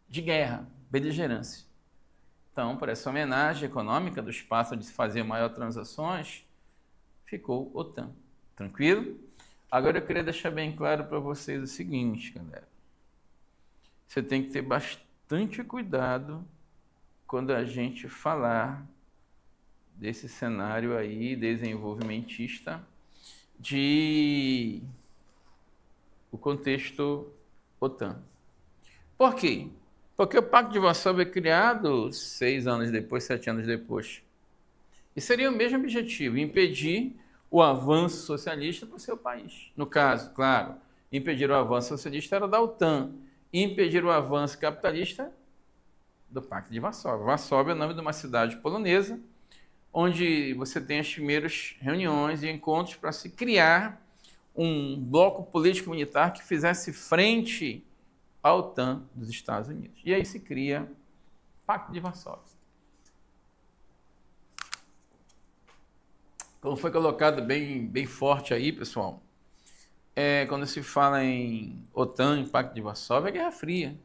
de guerra, beligerância. Então, por essa homenagem econômica do espaço onde se faziam maiores transações, ficou OTAN. Tranquilo? Agora eu queria deixar bem claro para vocês o seguinte, galera. Você tem que ter bastante cuidado quando a gente falar desse cenário aí desenvolvimentista de o contexto OTAN. Por quê? Porque o Pacto de Varsóvia é criado 6 anos depois, 7 anos depois. E seria o mesmo objetivo, impedir o avanço socialista para o seu país. No caso, claro, impedir o avanço socialista era da OTAN, e impedir o avanço capitalista do Pacto de Varsóvia. Varsóvia é o nome de uma cidade polonesa, onde você tem as primeiras reuniões e encontros para se criar um bloco político-militar que fizesse frente à OTAN dos Estados Unidos. E aí se cria o Pacto de Varsóvia. Como foi colocado bem forte aí, pessoal, quando se fala em OTAN, em Pacto de Varsóvia, é Guerra Fria.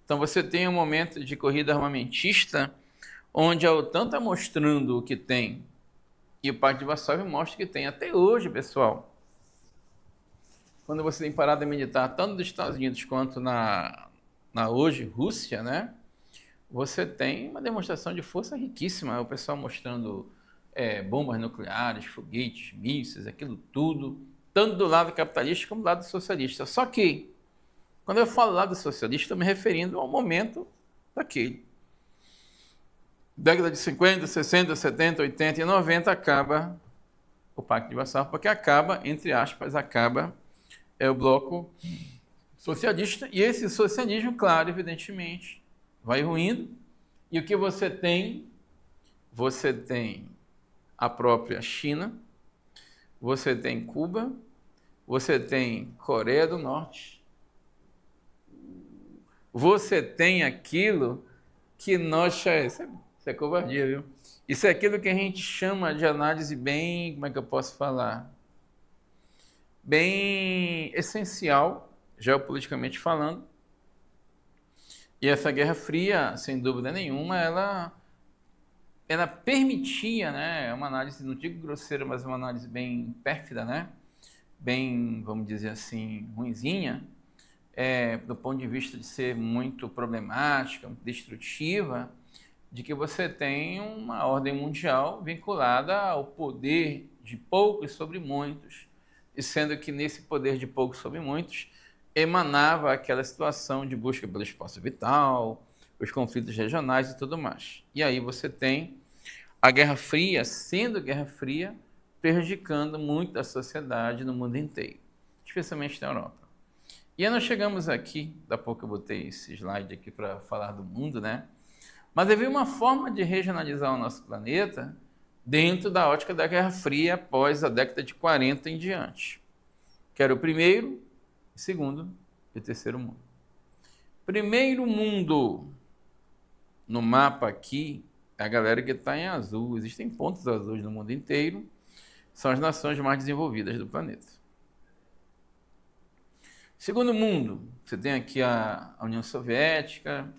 Então você tem um momento de corrida armamentista, onde a OTAN está mostrando o que tem, e o Pacto de Varsóvia mostra o que tem. Até hoje, pessoal, quando você tem parada militar, tanto dos Estados Unidos quanto na hoje Rússia, né? Você tem uma demonstração de força riquíssima, o pessoal mostrando bombas nucleares, foguetes, mísseis, aquilo tudo, tanto do lado capitalista como do lado socialista. Só que, quando eu falo lado socialista, estou me referindo ao momento daquele. Década de 50, 60, 70, 80 e 90 acaba o Pacto de Varsóvia, porque acaba, entre aspas, o bloco socialista, e esse socialismo, claro, evidentemente, vai ruindo, e o que você tem? Você tem a própria China, você tem Cuba, você tem Coreia do Norte, você tem aquilo que nós... Isso é covardia, viu? Isso é aquilo que a gente chama de análise bem... Como é que eu posso falar? Bem essencial, geopoliticamente falando. E essa Guerra Fria, sem dúvida nenhuma, ela permitia, né, uma análise, não digo grosseira, mas uma análise bem pérfida, né, bem, vamos dizer assim, ruinzinha, do ponto de vista de ser muito problemática, destrutiva, de que você tem uma ordem mundial vinculada ao poder de poucos sobre muitos, e sendo que nesse poder de poucos sobre muitos emanava aquela situação de busca pelo espaço vital, os conflitos regionais e tudo mais. E aí você tem a Guerra Fria, sendo Guerra Fria, prejudicando muito a sociedade no mundo inteiro, especialmente na Europa. E aí nós chegamos aqui, da pouco eu botei esse slide aqui para falar do mundo, né? Mas havia uma forma de regionalizar o nosso planeta dentro da ótica da Guerra Fria após a década de 40 em diante, que era o primeiro, o segundo e o terceiro mundo. Primeiro mundo, no mapa aqui, é a galera que está em azul. Existem pontos azuis no mundo inteiro, são as nações mais desenvolvidas do planeta. Segundo mundo, você tem aqui a União Soviética,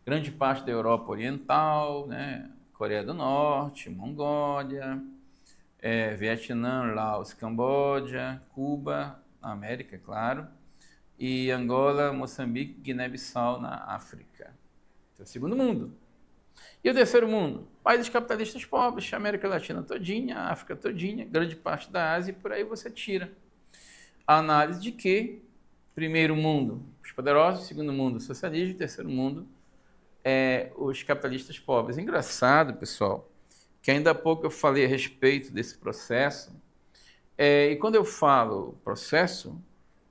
grande parte da Europa Oriental, né? Coreia do Norte, Mongólia, Vietnã, Laos, Camboja, Cuba, na América, claro, e Angola, Moçambique, Guiné-Bissau, na África. Esse é o segundo mundo. E o terceiro mundo? Países capitalistas pobres, América Latina todinha, África todinha, grande parte da Ásia, e por aí você tira. A análise de que primeiro mundo, os poderosos, segundo mundo, o socialismo, terceiro mundo, os capitalistas pobres. Engraçado, pessoal, que ainda há pouco eu falei a respeito desse processo, e quando eu falo processo,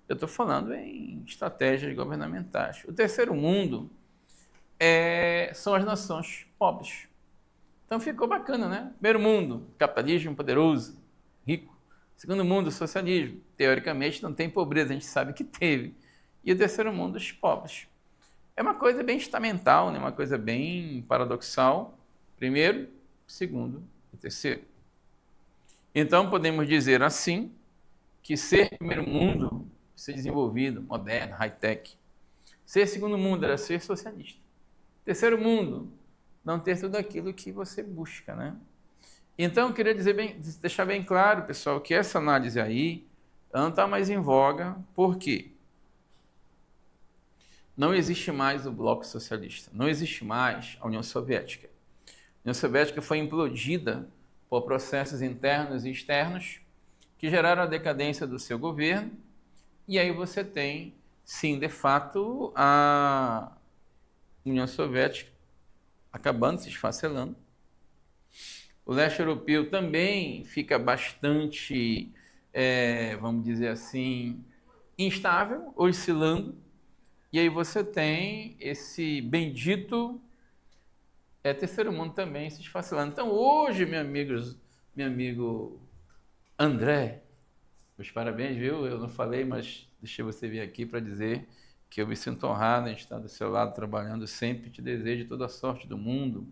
eu estou falando em estratégias governamentais. O terceiro mundo são as nações pobres. Então ficou bacana, né? Primeiro mundo, capitalismo poderoso, rico. Segundo mundo, socialismo. Teoricamente não tem pobreza, a gente sabe que teve. E o terceiro mundo, os pobres. É uma coisa bem estamental, né? Uma coisa bem paradoxal. Primeiro, segundo e terceiro. Então podemos dizer assim, que ser primeiro mundo, ser desenvolvido, moderno, high-tech. Ser segundo mundo era ser socialista. Terceiro mundo, não ter tudo aquilo que você busca, né? Então, eu queria deixar bem claro, pessoal, que essa análise aí não está mais em voga. Por quê? Não existe mais o bloco socialista, não existe mais a União Soviética. A União Soviética foi implodida por processos internos e externos que geraram a decadência do seu governo, e aí você tem, sim, de fato, a União Soviética acabando se esfacelando. O leste europeu também fica bastante, vamos dizer assim, instável, oscilando. E aí você tem esse bendito terceiro mundo também se esfacelando. Então hoje, meu amigo André, meus parabéns, viu? Eu não falei, mas deixei você vir aqui para dizer que eu me sinto honrado em estar do seu lado trabalhando sempre. Te desejo toda a sorte do mundo.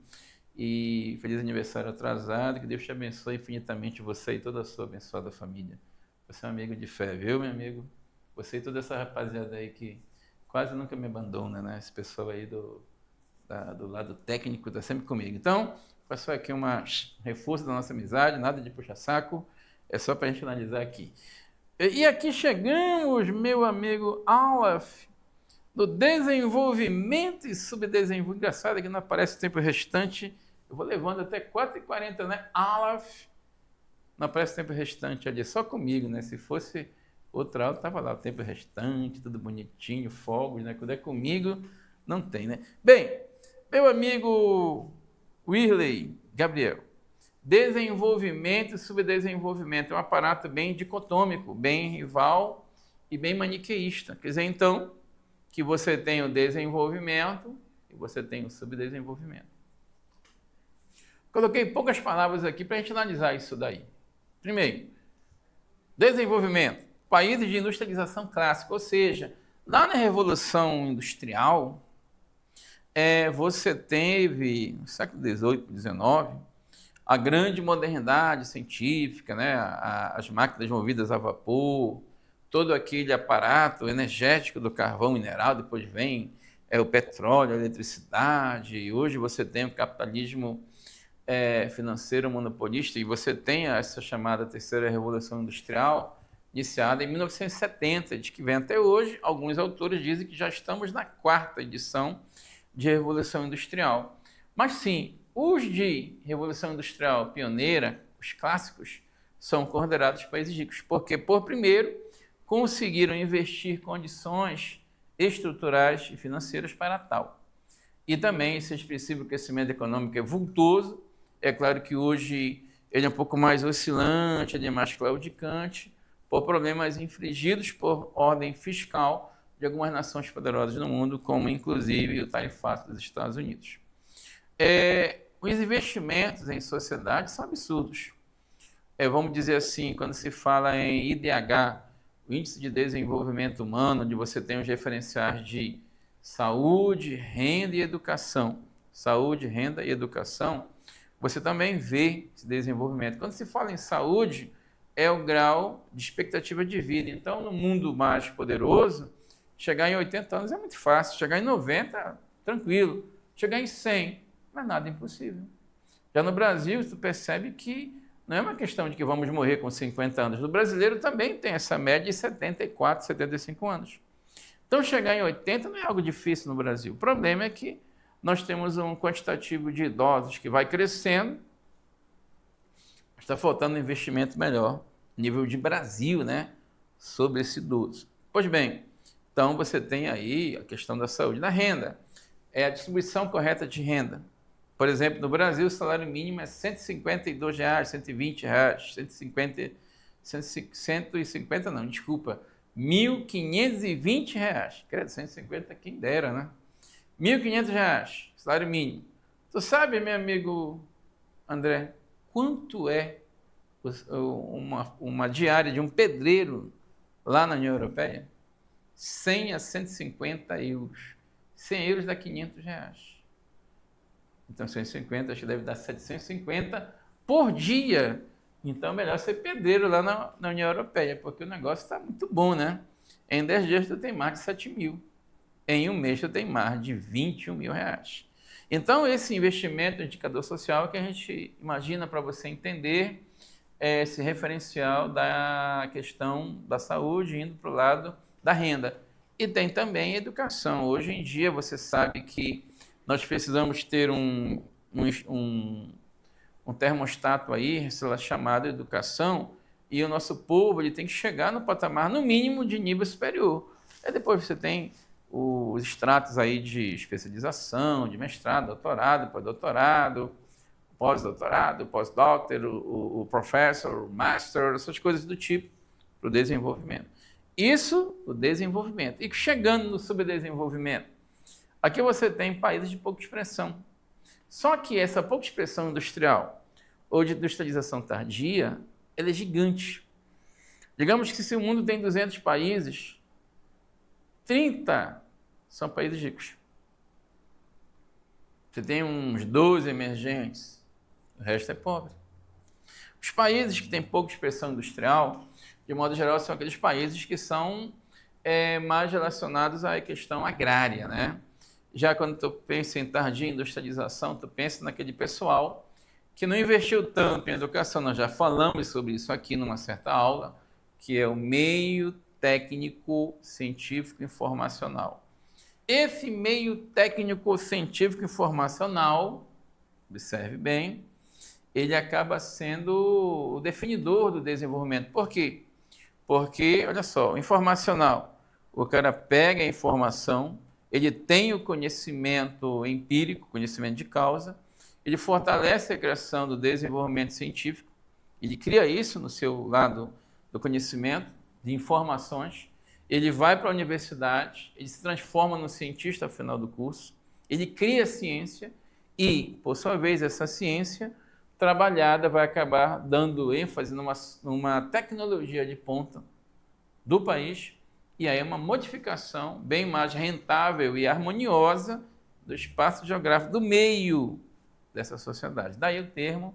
E feliz aniversário atrasado, que Deus te abençoe infinitamente, você e toda a sua abençoada família. Você é um amigo de fé, viu, meu amigo? Você e toda essa rapaziada aí que quase nunca me abandona, né? Esse pessoal aí do lado técnico está sempre comigo. Então, passou aqui um reforço da nossa amizade, nada de puxa-saco, é só para a gente analisar aqui. E aqui chegamos, meu amigo Aleph, do desenvolvimento e subdesenvolvimento. Engraçado que não aparece o tempo restante. Eu vou levando até 4h40, né? Aleph. Não aparece o tempo restante ali, só comigo, né? Se fosse outra aula, estava lá o tempo restante, tudo bonitinho, fogos, né? Quando é comigo, não tem, né? Bem, meu amigo Wirley Gabriel, desenvolvimento e subdesenvolvimento é um aparato bem dicotômico, bem rival e bem maniqueísta. Quer dizer, então, que você tem o desenvolvimento e você tem o subdesenvolvimento. Coloquei poucas palavras aqui para a gente analisar isso daí. Primeiro, desenvolvimento, países de industrialização clássica, ou seja, lá na Revolução Industrial, você teve, no século XVIII, XIX, a grande modernidade científica, né? As máquinas movidas a vapor, todo aquele aparato energético do carvão mineral, depois vem o petróleo, a eletricidade, e hoje você tem o capitalismo financeiro monopolista, e você tem essa chamada terceira revolução industrial, iniciada em 1970, de que vem até hoje. Alguns autores dizem que já estamos na 4ª edição de Revolução Industrial. Mas sim, os de Revolução Industrial pioneira, os clássicos, são considerados países ricos, porque, por primeiro, conseguiram investir condições estruturais e financeiras para tal. E também esse expressivo crescimento econômico é vultoso. É claro que hoje ele é um pouco mais oscilante, ele é mais claudicante, por problemas infligidos por ordem fiscal de algumas nações poderosas no mundo, como inclusive o tarifato dos Estados Unidos. Os investimentos em sociedade são absurdos. Vamos dizer assim, quando se fala em IDH, o Índice de Desenvolvimento Humano, onde você tem os referenciais de saúde, renda e educação. Saúde, renda e educação, você também vê esse desenvolvimento. Quando se fala em saúde, é o grau de expectativa de vida. Então, no mundo mais poderoso, chegar em 80 anos é muito fácil, chegar em 90, tranquilo. Chegar em 100, não é nada impossível. Já no Brasil, tu percebe que não é uma questão de que vamos morrer com 50 anos. O brasileiro também tem essa média de 74, 75 anos. Então, chegar em 80 não é algo difícil no Brasil. O problema é que nós temos um quantitativo de idosos que vai crescendo, está faltando um investimento melhor, nível de Brasil, né, sobre esse idoso. Pois bem, então você tem aí a questão da saúde. Na renda, é a distribuição correta de renda. Por exemplo, no Brasil, o salário mínimo é R$ 152, R$ 120, R$ 150 não, desculpa, R$ 1.520. Credo, 150 quem dera, né? R$ 1.500, salário mínimo. Tu sabe, meu amigo André, quanto é uma diária de um pedreiro lá na União Europeia? 100 a 150 euros. 100 euros dá R$ 500. Então, 150, acho que deve dar 750 por dia. Então, é melhor ser pedreiro lá na União Europeia, porque o negócio está muito bom, né? Em 10 dias, tu tem mais de 7 mil. Em um mês, tu tem mais de 21 mil reais. Então, esse investimento, indicador social, é que a gente imagina para você entender esse referencial da questão da saúde indo para o lado da renda. E tem também educação. Hoje em dia, você sabe que nós precisamos ter um termostato aí, chamado educação, e o nosso povo ele tem que chegar no patamar, no mínimo, de nível superior. Aí depois você tem os estratos aí de especialização, de mestrado, doutorado, pós-doutorado, pós-doctor, o professor, o master, essas coisas do tipo, para o desenvolvimento. Isso, o desenvolvimento. E chegando no subdesenvolvimento, aqui você tem países de pouca expressão. Só que essa pouca expressão industrial ou de industrialização tardia, ela é gigante. Digamos que se o mundo tem 200 países, 30 são países ricos. Você tem uns 12 emergentes, o resto é pobre. Os países que têm pouca expressão industrial, de modo geral, são aqueles países que são mais relacionados à questão agrária, né? Já quando tu pensa em tardia industrialização, tu pensa naquele pessoal que não investiu tanto em educação. Nós já falamos sobre isso aqui numa certa aula, que é o meio técnico científico informacional. Esse meio técnico científico informacional, observe bem, ele acaba sendo o definidor do desenvolvimento. Por quê? Porque, olha só, o informacional, o cara pega a informação, ele tem o conhecimento empírico, conhecimento de causa, ele fortalece a criação do desenvolvimento científico, ele cria isso no seu lado do conhecimento, de informações, ele vai para a universidade, ele se transforma no cientista ao final do curso, ele cria ciência e, por sua vez, essa ciência trabalhada vai acabar dando ênfase numa tecnologia de ponta do país, e aí é uma modificação bem mais rentável e harmoniosa do espaço geográfico, do meio dessa sociedade. Daí o termo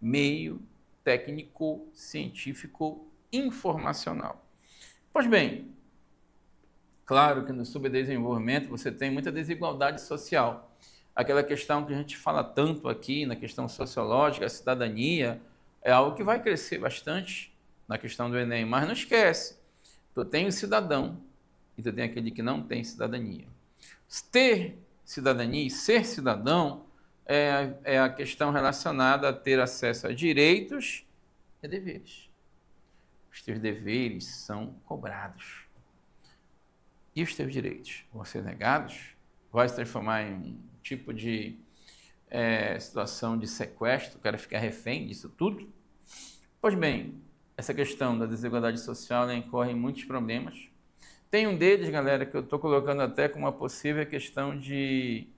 meio técnico, científico, informacional. Pois bem, claro que no subdesenvolvimento você tem muita desigualdade social. Aquela questão que a gente fala tanto aqui na questão sociológica, a cidadania, é algo que vai crescer bastante na questão do Enem, mas não esquece, tu tem o cidadão e tu tem aquele que não tem cidadania. Ter cidadania e ser cidadão é a questão relacionada a ter acesso a direitos e deveres. Os teus deveres são cobrados. E os teus direitos vão ser negados? Vai se transformar em um tipo de situação de sequestro, o cara ficar refém disso tudo? Pois bem, essa questão da desigualdade social incorre em muitos problemas. Tem um deles, galera, que eu estou colocando até como uma possível questão de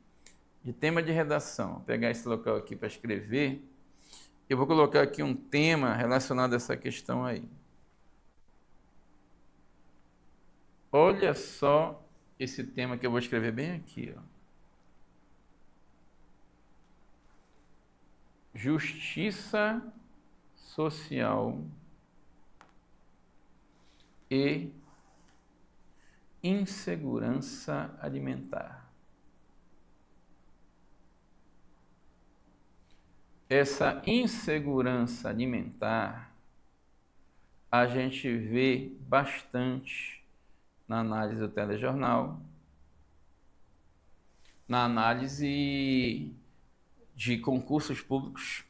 tema de redação. Vou pegar esse local aqui para escrever. Eu vou colocar aqui um tema relacionado a essa questão aí. Olha só esse tema que eu vou escrever bem aqui, ó. Justiça social e insegurança alimentar. Essa insegurança alimentar a gente vê bastante na análise do telejornal, na análise de concursos públicos.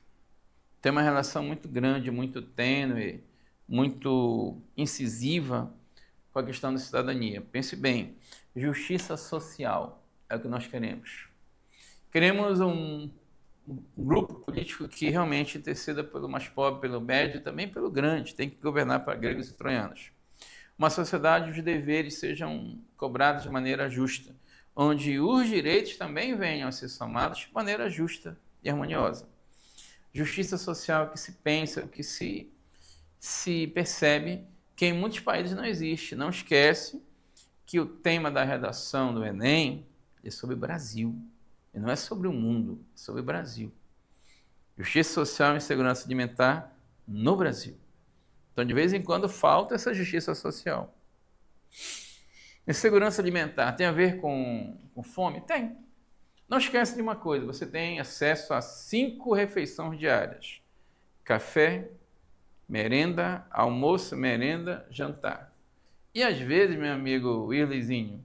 Tem uma relação muito grande, muito tênue, muito incisiva com a questão da cidadania. Pense bem, justiça social é o que nós queremos. Queremos um grupo político que realmente interceda pelo mais pobre, pelo médio e também pelo grande, tem que governar para gregos e troianos. Uma sociedade onde os deveres sejam cobrados de maneira justa, onde os direitos também venham a ser somados de maneira justa e harmoniosa. Justiça social que se pensa, que se percebe que em muitos países não existe. Não esquece que o tema da redação do Enem é sobre o Brasil. E não é sobre o mundo, é sobre o Brasil. Justiça social e segurança alimentar no Brasil. Então, de vez em quando, falta essa justiça social. Insegurança alimentar tem a ver com fome? Tem. Não esquece de uma coisa, você tem acesso a 5 refeições diárias. Café, merenda, almoço, merenda, jantar. E às vezes, meu amigo Wirleyzinho,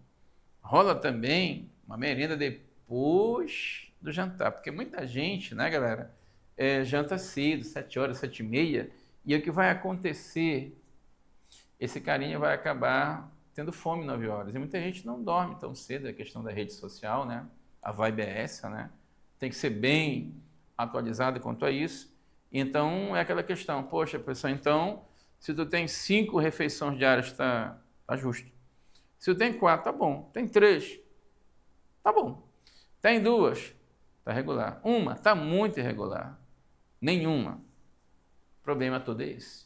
rola também uma merenda depois do jantar, porque muita gente, né, galera, janta cedo, 7 horas, 7 e meia, e o que vai acontecer? Esse carinha vai acabar tendo fome 9 horas, e muita gente não dorme tão cedo, é a questão da rede social, né? A vibe é essa, né? Tem que ser bem atualizado quanto a isso. Então, é aquela questão, poxa, pessoal, então, se tu tem 5 refeições diárias, tá justo. Se tu tem 4, tá bom. Tem 3, tá bom. Tem 2, tá regular. 1, tá muito irregular. Nenhuma. O problema todo é esse.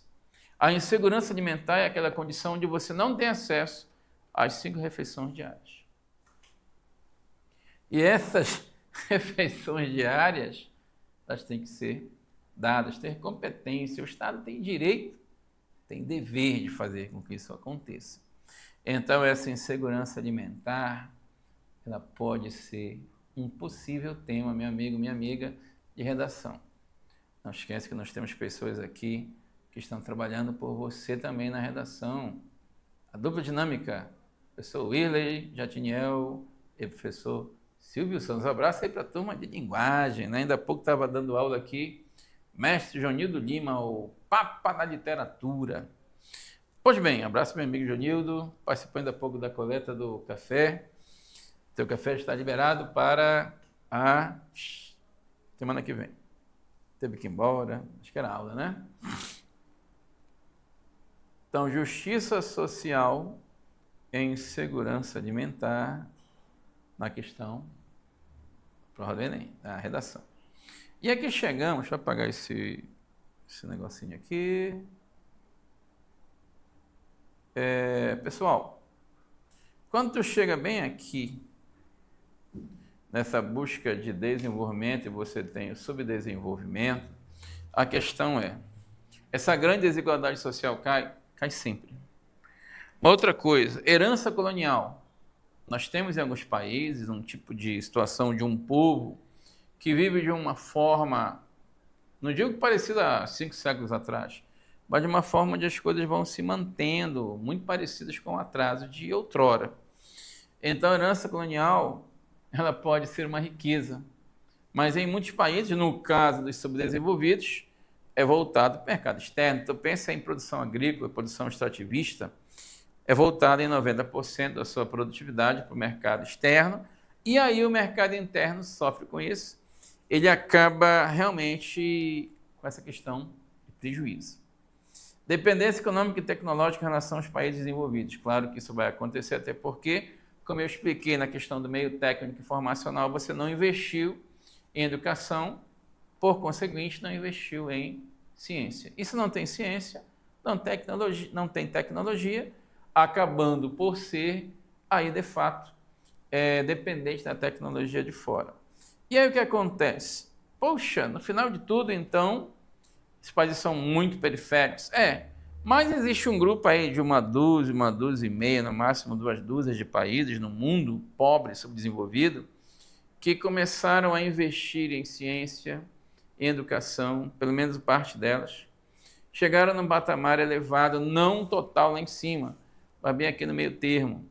A insegurança alimentar é aquela condição onde você não tem acesso às 5 refeições diárias. E essas refeições diárias, elas têm que ser dadas, ter competência. O Estado tem direito, tem dever de fazer com que isso aconteça. Então, essa insegurança alimentar, ela pode ser um possível tema, meu amigo, minha amiga, de redação. Não esquece que nós temos pessoas aqui que estão trabalhando por você também na redação. A dupla dinâmica, professor Wirley Jatiniel e professor Silvio Santos. Um abraço aí para a turma de linguagem, né? Ainda há pouco estava dando aula aqui, mestre Jonildo Lima, o Papa da Literatura. Pois bem, abraço meu amigo Jonildo, participando há pouco da coleta do café. Seu café está liberado para a semana que vem. Teve que ir embora, acho que era aula, né? Então, justiça social em segurança alimentar na questão prova do Enem, na redação. E aqui chegamos, deixa eu apagar esse negocinho aqui. Pessoal, quando tu chega bem aqui, nessa busca de desenvolvimento, e você tem o subdesenvolvimento, a questão é, essa grande desigualdade social cai sempre. Uma outra coisa, herança colonial. Nós temos em alguns países um tipo de situação de um povo que vive de uma forma, não digo parecida a 5 séculos atrás, mas de uma forma onde as coisas vão se mantendo muito parecidas com o atraso de outrora. Então, a herança colonial, ela pode ser uma riqueza, mas em muitos países, no caso dos subdesenvolvidos, é voltado para o mercado externo. Então, pensa em produção agrícola, produção extrativista, é voltada em 90% da sua produtividade para o mercado externo, e aí o mercado interno sofre com isso, ele acaba realmente com essa questão de prejuízo. Dependência econômica e tecnológica em relação aos países desenvolvidos. Claro que isso vai acontecer, até porque, como eu expliquei na questão do meio técnico e formacional, você não investiu em educação, por conseguinte, não investiu em ciência. E se não tem ciência, não tem tecnologia, acabando por ser, aí de fato, dependente da tecnologia de fora. E aí o que acontece? Poxa, no final de tudo, então, esses países são muito periféricos. Mas existe um grupo aí de uma dúzia e meia, no máximo 2 dúzias de países no mundo, pobre, subdesenvolvido, que começaram a investir em ciência, em educação, pelo menos parte delas, chegaram num patamar elevado, não total lá em cima, mas bem aqui no meio termo.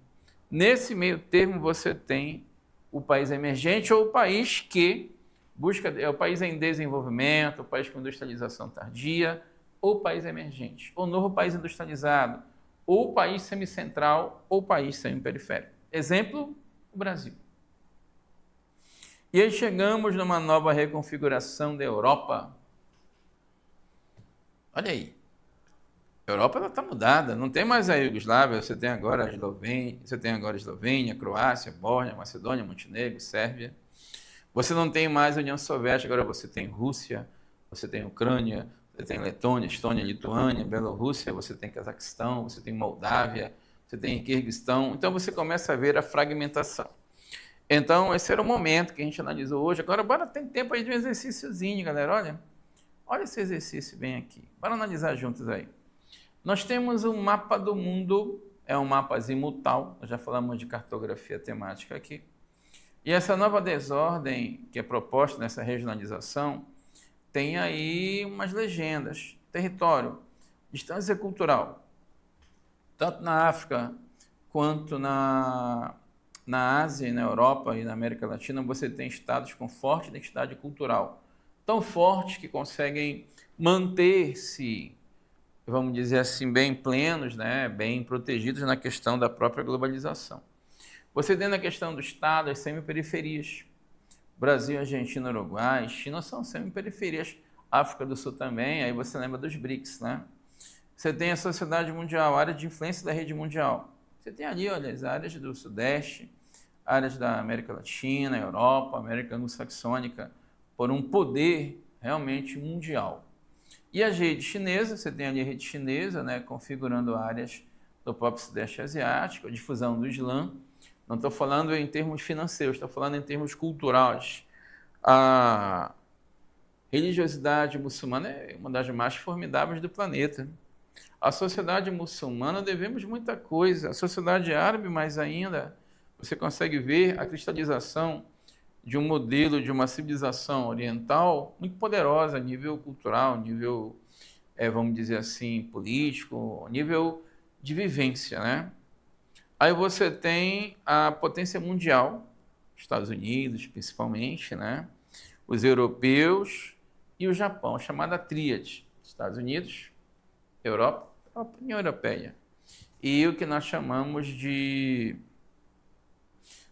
Nesse meio termo você tem o país emergente ou o país que busca, é o país em desenvolvimento, o país com industrialização tardia, ou o país emergente, ou novo país industrializado, ou o país semicentral, ou o país semiperiférico. Exemplo, o Brasil. E aí chegamos numa nova reconfiguração da Europa. Olha aí, a Europa está mudada, não tem mais a Iugoslávia, você tem agora a Eslovênia, Croácia, Bósnia, Macedônia, Montenegro, Sérvia. Você não tem mais a União Soviética, agora você tem Rússia, você tem Ucrânia, você tem Letônia, Estônia, Lituânia, Bielorrússia, você tem Cazaquistão, você tem Moldávia, você tem Quirguistão. Então você começa a ver a fragmentação. Então esse era o momento que a gente analisou hoje. Agora bora ter tempo aí de um exercíciozinho, galera. Olha esse exercício bem aqui. Bora analisar juntos aí. Nós temos um mapa do mundo, é um mapa azimutal, nós já falamos de cartografia temática aqui. E essa nova desordem que é proposta nessa regionalização tem aí umas legendas. Território, distância cultural, tanto na África quanto na Ásia e na Europa e na América Latina, você tem estados com forte identidade cultural, tão fortes que conseguem manter-se, vamos dizer assim, bem plenos, né, bem protegidos na questão da própria globalização. Você tem na questão do Estado as semiperiferias. Brasil, Argentina, Uruguai, China são semiperiferias. África do Sul também, aí você lembra dos BRICS, né? Você tem a sociedade mundial, a área de influência da rede mundial. Você tem ali, olha, as áreas do Sudeste, áreas da América Latina, Europa, América Anglo-Saxônica, por um poder realmente mundial. E as redes chinesas, você tem ali a rede chinesa, né, configurando áreas do próprio Sudeste Asiático, a difusão do Islã. Não estou falando em termos financeiros, estou falando em termos culturais. A religiosidade muçulmana é uma das mais formidáveis do planeta. A sociedade muçulmana devemos muita coisa. A sociedade árabe, mais ainda, você consegue ver a cristalização de um modelo, de uma civilização oriental muito poderosa a nível cultural, a nível, vamos dizer assim, político, a nível de vivência, né? Aí você tem a potência mundial, Estados Unidos principalmente, né? Os europeus e o Japão, a chamada tríade, Estados Unidos, Europa, a União Europeia. E o que nós chamamos de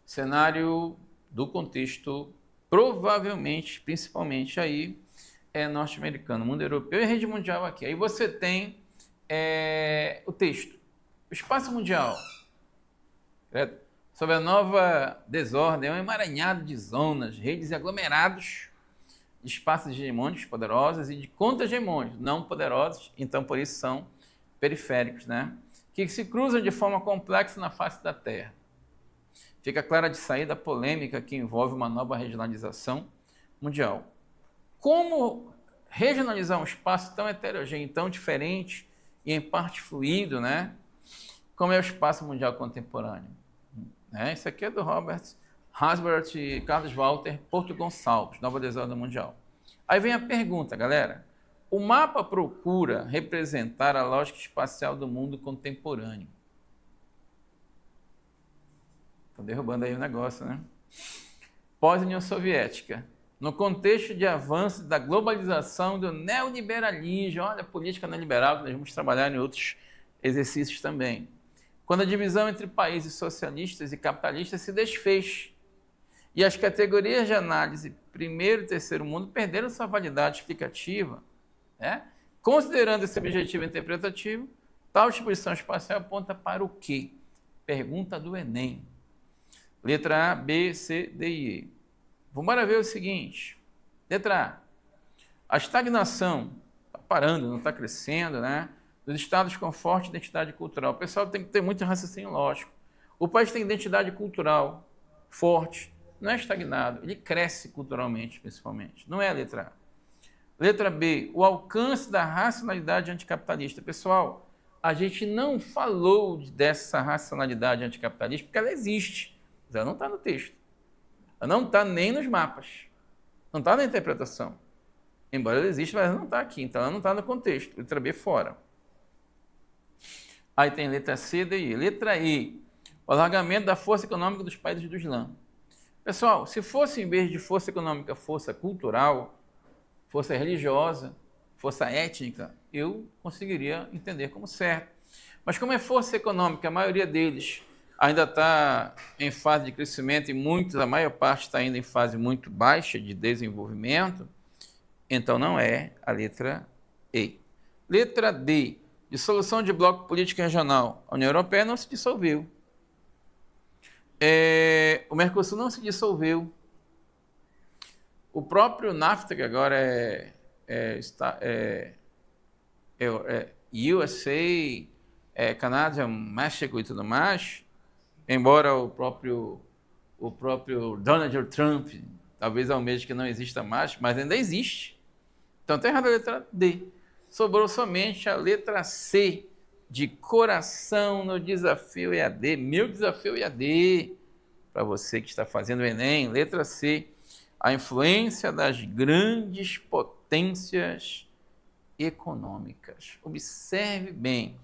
cenário do contexto, provavelmente, principalmente aí, norte-americano, mundo europeu e rede mundial aqui. Aí você tem o texto, o espaço mundial, certo? Sobre a nova desordem, é um emaranhado de zonas, redes e aglomerados de espaços hegemônicos poderosos e de contra-hegemônicos não poderosos, então por isso são periféricos, né? Que se cruzam de forma complexa na face da Terra. Fica clara de saída a polêmica que envolve uma nova regionalização mundial. Como regionalizar um espaço tão heterogêneo, tão diferente e em parte fluido, né? Como é o espaço mundial contemporâneo? Isso aqui é do Robert Hasbert e Carlos Walter Porto Gonçalves, Nova Desordem Mundial. Aí vem a pergunta, galera. O mapa procura representar a lógica espacial do mundo contemporâneo. Estou derrubando aí o negócio, né? Pós-União Soviética. No contexto de avanço da globalização do neoliberalismo, olha a política neoliberal, que nós vamos trabalhar em outros exercícios também. Quando a divisão entre países socialistas e capitalistas se desfez e as categorias de análise primeiro e terceiro mundo perderam sua validade explicativa, né? Considerando esse objetivo interpretativo, tal distribuição espacial aponta para o quê? Pergunta do Enem. Letra A, B, C, D e E. Vamos ver o seguinte. Letra A. A estagnação está parando, não está crescendo, né? Dos estados com forte identidade cultural. O pessoal tem que ter muito raciocínio lógico. O país tem identidade cultural forte, não é estagnado, ele cresce culturalmente, principalmente. Não é a letra A. Letra B, o alcance da racionalidade anticapitalista. Pessoal, a gente não falou dessa racionalidade anticapitalista porque ela existe, mas ela não está no texto. Ela não está nem nos mapas. Não está na interpretação. Embora ela exista, mas ela não está aqui. Então ela não está no contexto. Letra B, fora. Aí tem letra C, D e E. Letra E, o alargamento da força econômica dos países do Islã. Pessoal, se fosse, em vez de força econômica, força cultural, força religiosa, força étnica, eu conseguiria entender como certo. Mas como é força econômica, a maioria deles ainda está em fase de crescimento e muitos, a maior parte está ainda em fase muito baixa de desenvolvimento, então não é a letra E. Letra D, dissolução de bloco político regional. A União Europeia não se dissolveu. O Mercosul não se dissolveu. O próprio NAFTA, que agora USA, Canadá, México e tudo mais, embora o próprio Donald Trump talvez almeje que não exista mais, mas ainda existe. Então está errada a letra D. Sobrou somente a letra C, de coração no desafio EAD. Meu desafio EAD, para você que está fazendo o Enem, letra C. A influência das grandes potências econômicas. Observe bem,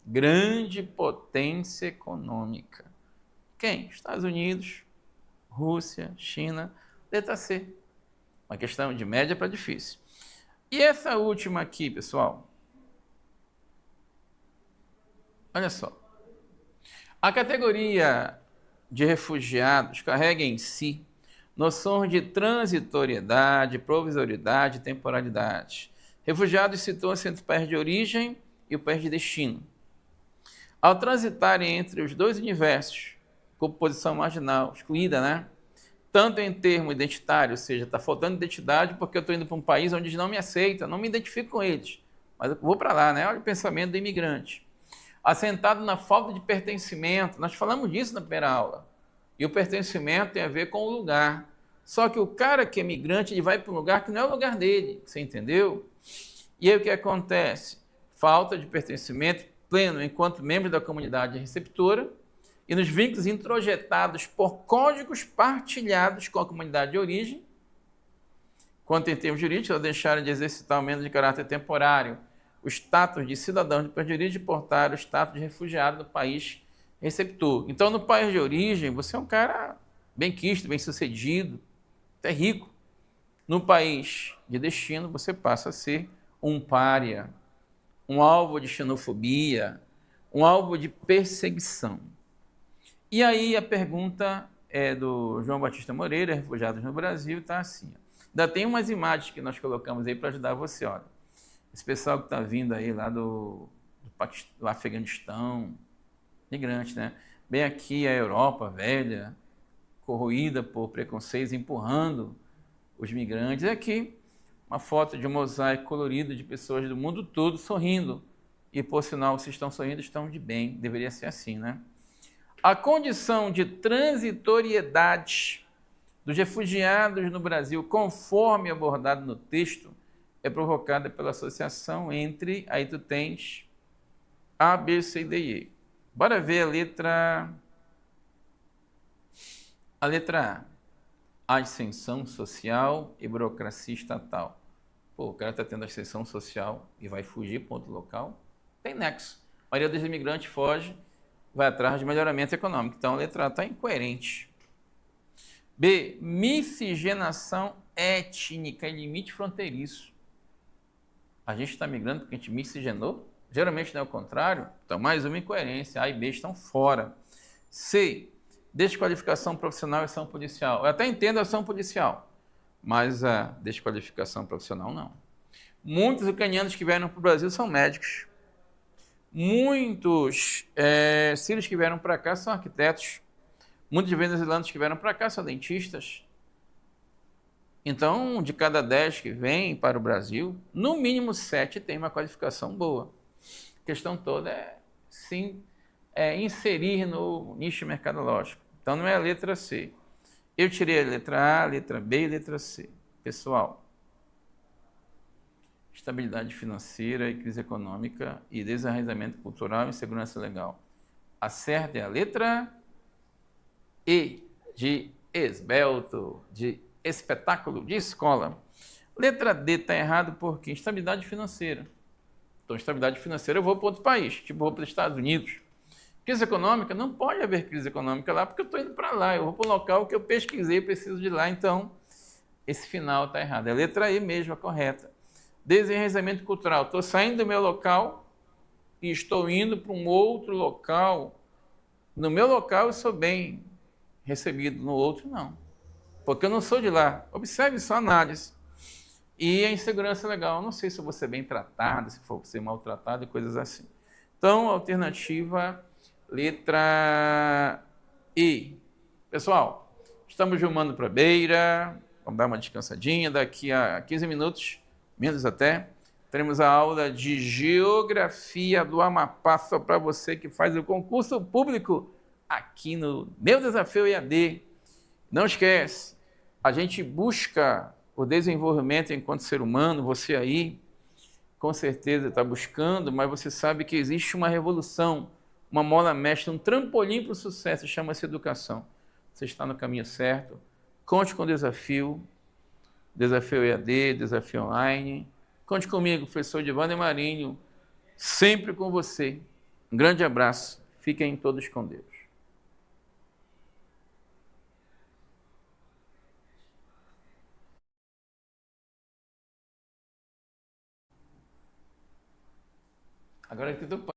grande potência econômica. Quem? Estados Unidos, Rússia, China, letra C. Uma questão de média para difícil. E essa última aqui, pessoal? Olha só. A categoria de refugiados carrega em si noções de transitoriedade, provisoriedade e temporalidade. Refugiados situam-se entre o país de origem e o país de destino. Ao transitarem entre os dois universos, com posição marginal, excluída, né? Tanto em termo identitário, ou seja, está faltando identidade porque eu estou indo para um país onde eles não me aceitam, não me identifico com eles, mas eu vou para lá, né? Olha o pensamento do imigrante. Assentado na falta de pertencimento, nós falamos disso na primeira aula. E o pertencimento tem a ver com o lugar. Só que o cara que é migrante, ele vai para um lugar que não é o lugar dele, você entendeu? E aí o que acontece? Falta de pertencimento pleno enquanto membro da comunidade receptora e nos vínculos introjetados por códigos partilhados com a comunidade de origem, quanto em termos jurídicos, ao deixarem de exercitar o menos de caráter temporário o status de cidadão de país de origem e portar o status de refugiado do país receptor. Então, no país de origem, você é um cara bem-quisto, bem-sucedido, até rico. No país de destino, você passa a ser um pária, um alvo de xenofobia, um alvo de perseguição. E aí a pergunta é do João Batista Moreira, Refugiados no Brasil, está assim. Ainda tem umas imagens que nós colocamos aí para ajudar você, olha. Esse pessoal que está vindo aí lá do Afeganistão, migrante, né? Bem aqui a Europa velha, corroída por preconceitos, empurrando os migrantes. Aqui uma foto de um mosaico colorido de pessoas do mundo todo sorrindo. E, por sinal, se estão sorrindo, estão de bem. Deveria ser assim, né? A condição de transitoriedade dos refugiados no Brasil, conforme abordado no texto, é provocada pela associação entre, aí tu tens A, B, C, D e E. Bora ver a letra A. A ascensão social e burocracia estatal. Pô, o cara está tendo ascensão social e vai fugir para outro local. Tem nexo. A maioria dos imigrantes foge, vai atrás de melhoramento econômico. Então, a letra A está incoerente. B, miscigenação étnica e limite fronteiriço. A gente está migrando porque a gente miscigenou? Geralmente não é o contrário. Então, mais uma incoerência. A e B estão fora. C, desqualificação profissional e ação policial. Eu até entendo a ação policial, mas a desqualificação profissional não. Muitos ucranianos que vieram para o Brasil são médicos. Muitos sírios que vieram para cá são arquitetos. Muitos venezuelanos que vieram para cá são dentistas. Então, de cada 10 que vêm para o Brasil, no mínimo 7 têm uma qualificação boa. A questão toda é, sim, inserir no nicho mercadológico. Então, não é a letra C. Eu tirei a letra A, a letra B e a letra C. Pessoal, estabilidade financeira e crise econômica e desarrendamento cultural e insegurança legal. A certa é a letra E, de esbelto, de espetáculo, de escola. Letra D está errado porque instabilidade financeira. Então, estabilidade financeira, eu vou para outro país, tipo, vou para os Estados Unidos. Crise econômica, não pode haver crise econômica lá, porque eu estou indo para lá, eu vou para um local que eu pesquisei, preciso de lá, então, esse final está errado. É a letra E mesmo, a correta. Desenraizamento cultural, estou saindo do meu local e estou indo para um outro local. No meu local eu sou bem recebido, no outro não, porque eu não sou de lá. Observe só a análise. E a insegurança legal, eu não sei se eu vou ser bem tratado, se for ser maltratado e coisas assim. Então, alternativa, letra E. Pessoal, estamos rumando para a beira, vamos dar uma descansadinha, daqui a 15 minutos, menos até, teremos a aula de Geografia do Amapá, só para você que faz o concurso público aqui no Meu Desafio EAD. Não esquece, a gente busca o desenvolvimento enquanto ser humano, você aí, com certeza está buscando, mas você sabe que existe uma revolução, uma mola mestra, um trampolim para o sucesso, chama-se educação. Você está no caminho certo, conte com o desafio EAD, desafio online. Conte comigo, professor Divander Marinho, sempre com você. Um grande abraço, fiquem todos com Deus. Agora que tu